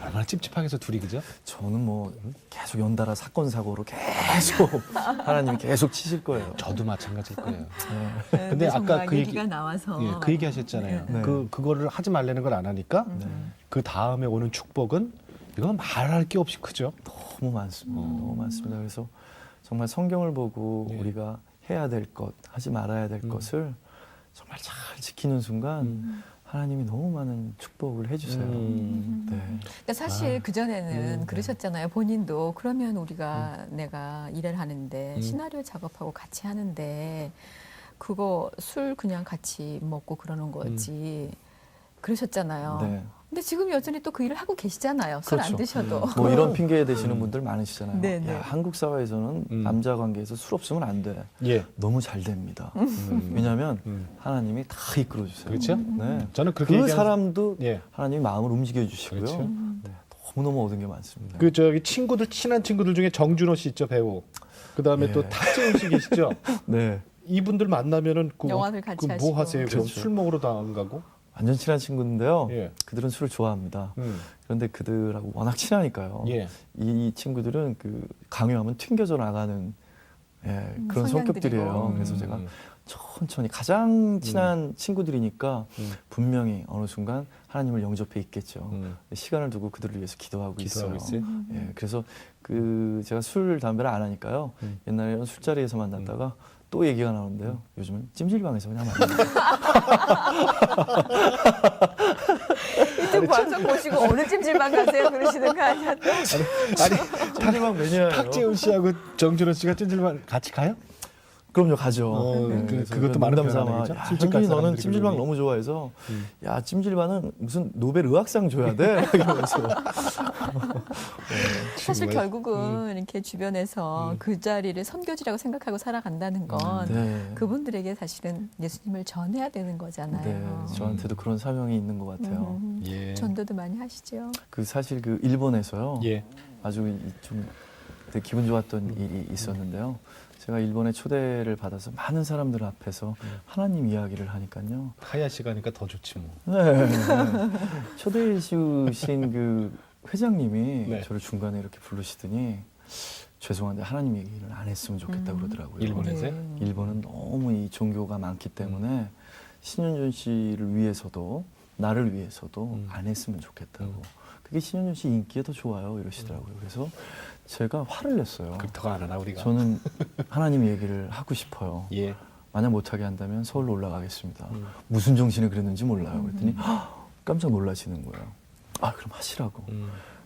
얼마나 찝찝하겠어 둘이, 그죠? 저는 뭐 계속 연달아 사건 사고로 계속 하나님이 계속 치실 거예요. 저도 마찬가지일 거예요. 네, 근데 아까 정말 그 얘기가 나와서 예, 그 얘기 하셨잖아요. 네. 그거를 하지 말라는 걸 안 하니까 그 다음에 오는 축복은 이건 말할 게 없이 크죠. 너무 많습니다. 너무 많습니다. 그래서 정말 성경을 보고 예. 우리가 해야 될 것, 하지 말아야 될 것을 정말 잘 지키는 순간 하나님이 너무 많은 축복을 해주세요. 네. 그러니까 사실 그전에는 그러셨잖아요. 본인도 그러면 우리가 내가 일을 하는데 시나리오 작업하고 같이 하는데 그거 술 그냥 같이 먹고 그러는 거지. 그러셨잖아요. 네. 근데 지금 여전히 또 그 일을 하고 계시잖아요. 술 안 그렇죠. 드셔도. 뭐 이런 핑계 대시는 분들 많으시잖아요. 네, 네. 야, 한국 사회에서는 남자 관계에서 술 없으면 안 돼. 예. 너무 잘 됩니다. 왜냐하면 하나님이 다 이끌어 주세요. 그렇죠? 네. 저는 그렇게 그 얘기하는- 사람도 예. 하나님이 마음을 움직여 주시고요. 그렇죠. 네, 너무너무 얻은 게 많습니다. 그 저기 친구들 친한 친구들 중에 정준호 씨 있죠, 배우. 그다음에 예. 또 탁재훈 씨 계시죠. 네. 이분들 만나면은 영화를 같이 뭐 하시고. 하세요? 그럼 그렇죠. 술 먹으러 다 안 가고? 완전 친한 친구인데요. 예. 그들은 술을 좋아합니다. 그런데 그들하고 워낙 친하니까요. 예. 이 친구들은 그 강요하면 튕겨져 나가는 예, 그런 성향들이고. 성격들이에요. 그래서 제가 천천히 가장 친한 친구들이니까 분명히 어느 순간 하나님을 영접해 있겠죠. 시간을 두고 그들을 위해서 기도하고 기도하고 있어요. 있어요? 예, 그래서 그 제가 술 담배를 안 하니까요. 옛날에는 술자리에서 만났다가 또 얘기가 나오는데요. 요즘은 찜질방에서 그냥 만나요. 이쪽 방송 보시고 어느 찜질방 가세요? 그러시는 거 아니야? 아니 찜질방 매니아예요. 탁재훈 씨하고 정준호 씨가 찜질방 같이 가요? 그럼요, 가죠. 그것도 그래서 많은 농담 편안하게 삼아. 그죠? 야, 술집 갈 현준이 너는 사람들이 찜질방 그러니. 너무 좋아해서 야, 찜질방은 무슨 노벨 의학상 줘야 돼? 이러면서. 사실 정말. 결국은 이렇게 주변에서 그 자리를 선교지라고 생각하고 살아간다는 건 네. 그분들에게 사실은 예수님을 전해야 되는 거잖아요. 네, 저한테도 그런 사명이 있는 것 같아요. 예. 전도도 많이 하시죠. 그 사실 그 일본에서요. 예. 아주 좀 되게 기분 좋았던 일이 있었는데요. 제가 일본에 초대를 받아서 많은 사람들 앞에서 하나님 이야기를 하니까요. 하야 씨가니까 더 좋지 뭐. 네. 초대해 주신 그 회장님이 네. 저를 중간에 이렇게 부르시더니 죄송한데 하나님 얘기를 안 했으면 좋겠다 그러더라고요. 일본에서요? 네. 일본은 너무 이 종교가 많기 때문에 신현준 씨를 위해서도 나를 위해서도 안 했으면 좋겠다고. 그게 신현준 씨 인기에 더 좋아요 이러시더라고요. 그래서 제가 화를 냈어요. 그렇다고 안 하나 우리가. 저는 하나님 얘기를 하고 싶어요. 예. 만약 못하게 한다면 서울로 올라가겠습니다. 무슨 정신에 그랬는지 몰라요. 그랬더니 깜짝 놀라시는 거예요. 아 그럼 하시라고.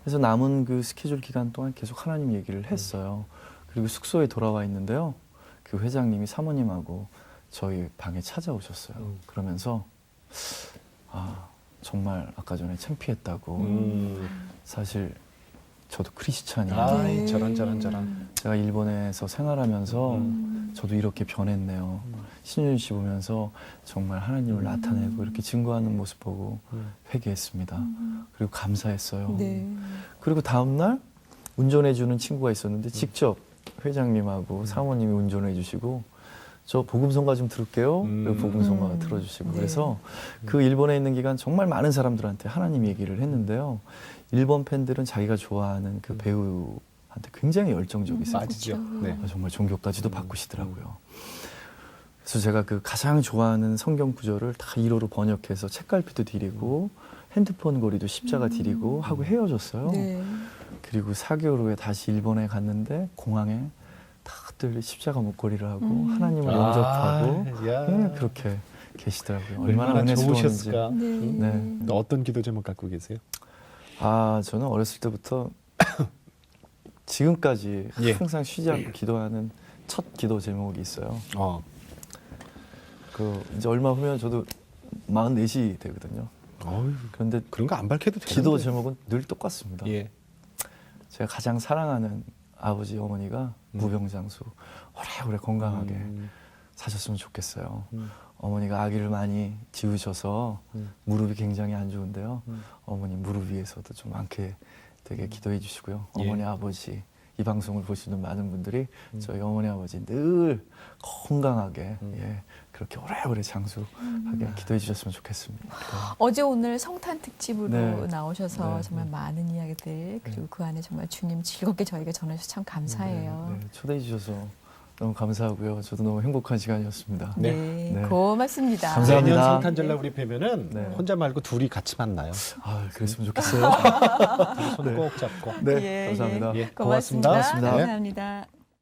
그래서 남은 그 스케줄 기간 동안 계속 하나님 얘기를 했어요. 그리고 숙소에 돌아와 있는데요. 그 회장님이 사모님하고 저희 방에 찾아오셨어요. 그러면서 아 정말 아까 전에 창피했다고. 사실 저도 크리스찬이에요. 아이 저런. 제가 일본에서 생활하면서 저도 이렇게 변했네요. 신윤 씨 보면서 정말 하나님을 나타내고 이렇게 증거하는 모습 보고 회개했습니다. 그리고 감사했어요. 네. 그리고 다음날 운전해주는 친구가 있었는데 직접 회장님하고 사모님이 운전해 주시고 저 복음성가 좀 들을게요. 그리고 복음성가 들어주시고 네. 그래서 그 일본에 있는 기간 정말 많은 사람들한테 하나님 얘기를 했는데요. 일본 팬들은 자기가 좋아하는 그 배우한테 굉장히 열정적이세요. 맞으죠. 네. 정말 종교까지도 바꾸시더라고요. 그래서 제가 그 가장 좋아하는 성경 구절을 다 1호로 번역해서 책갈피도 드리고 핸드폰 거리도 십자가 드리고 하고 헤어졌어요. 네. 그리고 4개월 후에 다시 일본에 갔는데 공항에 다들 십자가 목걸이를 하고 하나님을 영접하고 야. 네, 그렇게 계시더라고요. 얼마나 은혜스러운지. 좋으셨을까. 네. 네. 어떤 기도 제목 갖고 계세요? 아, 저는 어렸을 때부터 지금까지 예. 항상 쉬지 않고 기도하는 첫 기도 제목이 있어요. 그 이제 얼마 후면 저도 44이 되거든요. 어휴, 그런데 그런 거 안 밝혀도 되는데. 기도 제목은 늘 똑같습니다. 예. 제가 가장 사랑하는 아버지 어머니가 무병장수 오래오래 건강하게 사셨으면 좋겠어요. 어머니가 아기를 많이 지우셔서 무릎이 굉장히 안 좋은데요. 어머니 무릎 위에서도 좀 많게 되게 기도해 주시고요. 예. 어머니 아버지 이 방송을 보시는 많은 분들이 저희 어머니 아버지 늘 건강하게 예, 그렇게 오래오래 장수하게 기도해 주셨으면 좋겠습니다. 어제 오늘 성탄 특집으로 네. 나오셔서 네. 정말 많은 이야기들 그리고 그 안에 정말 주님 즐겁게 저희가 전해주셔서 참 감사해요. 네, 초대해 주셔서 너무 감사하고요. 저도 너무 행복한 시간이었습니다. 네, 네. 고맙습니다. 감사합니다. 내년 성탄절날 우리 뵈면은 네. 혼자 말고 둘이 같이 만나요. 아, 그랬으면 좋겠어요. 손 꼭 잡고. 네, 예, 감사합니다. 예, 고맙습니다. 고맙습니다. 고맙습니다. 감사합니다.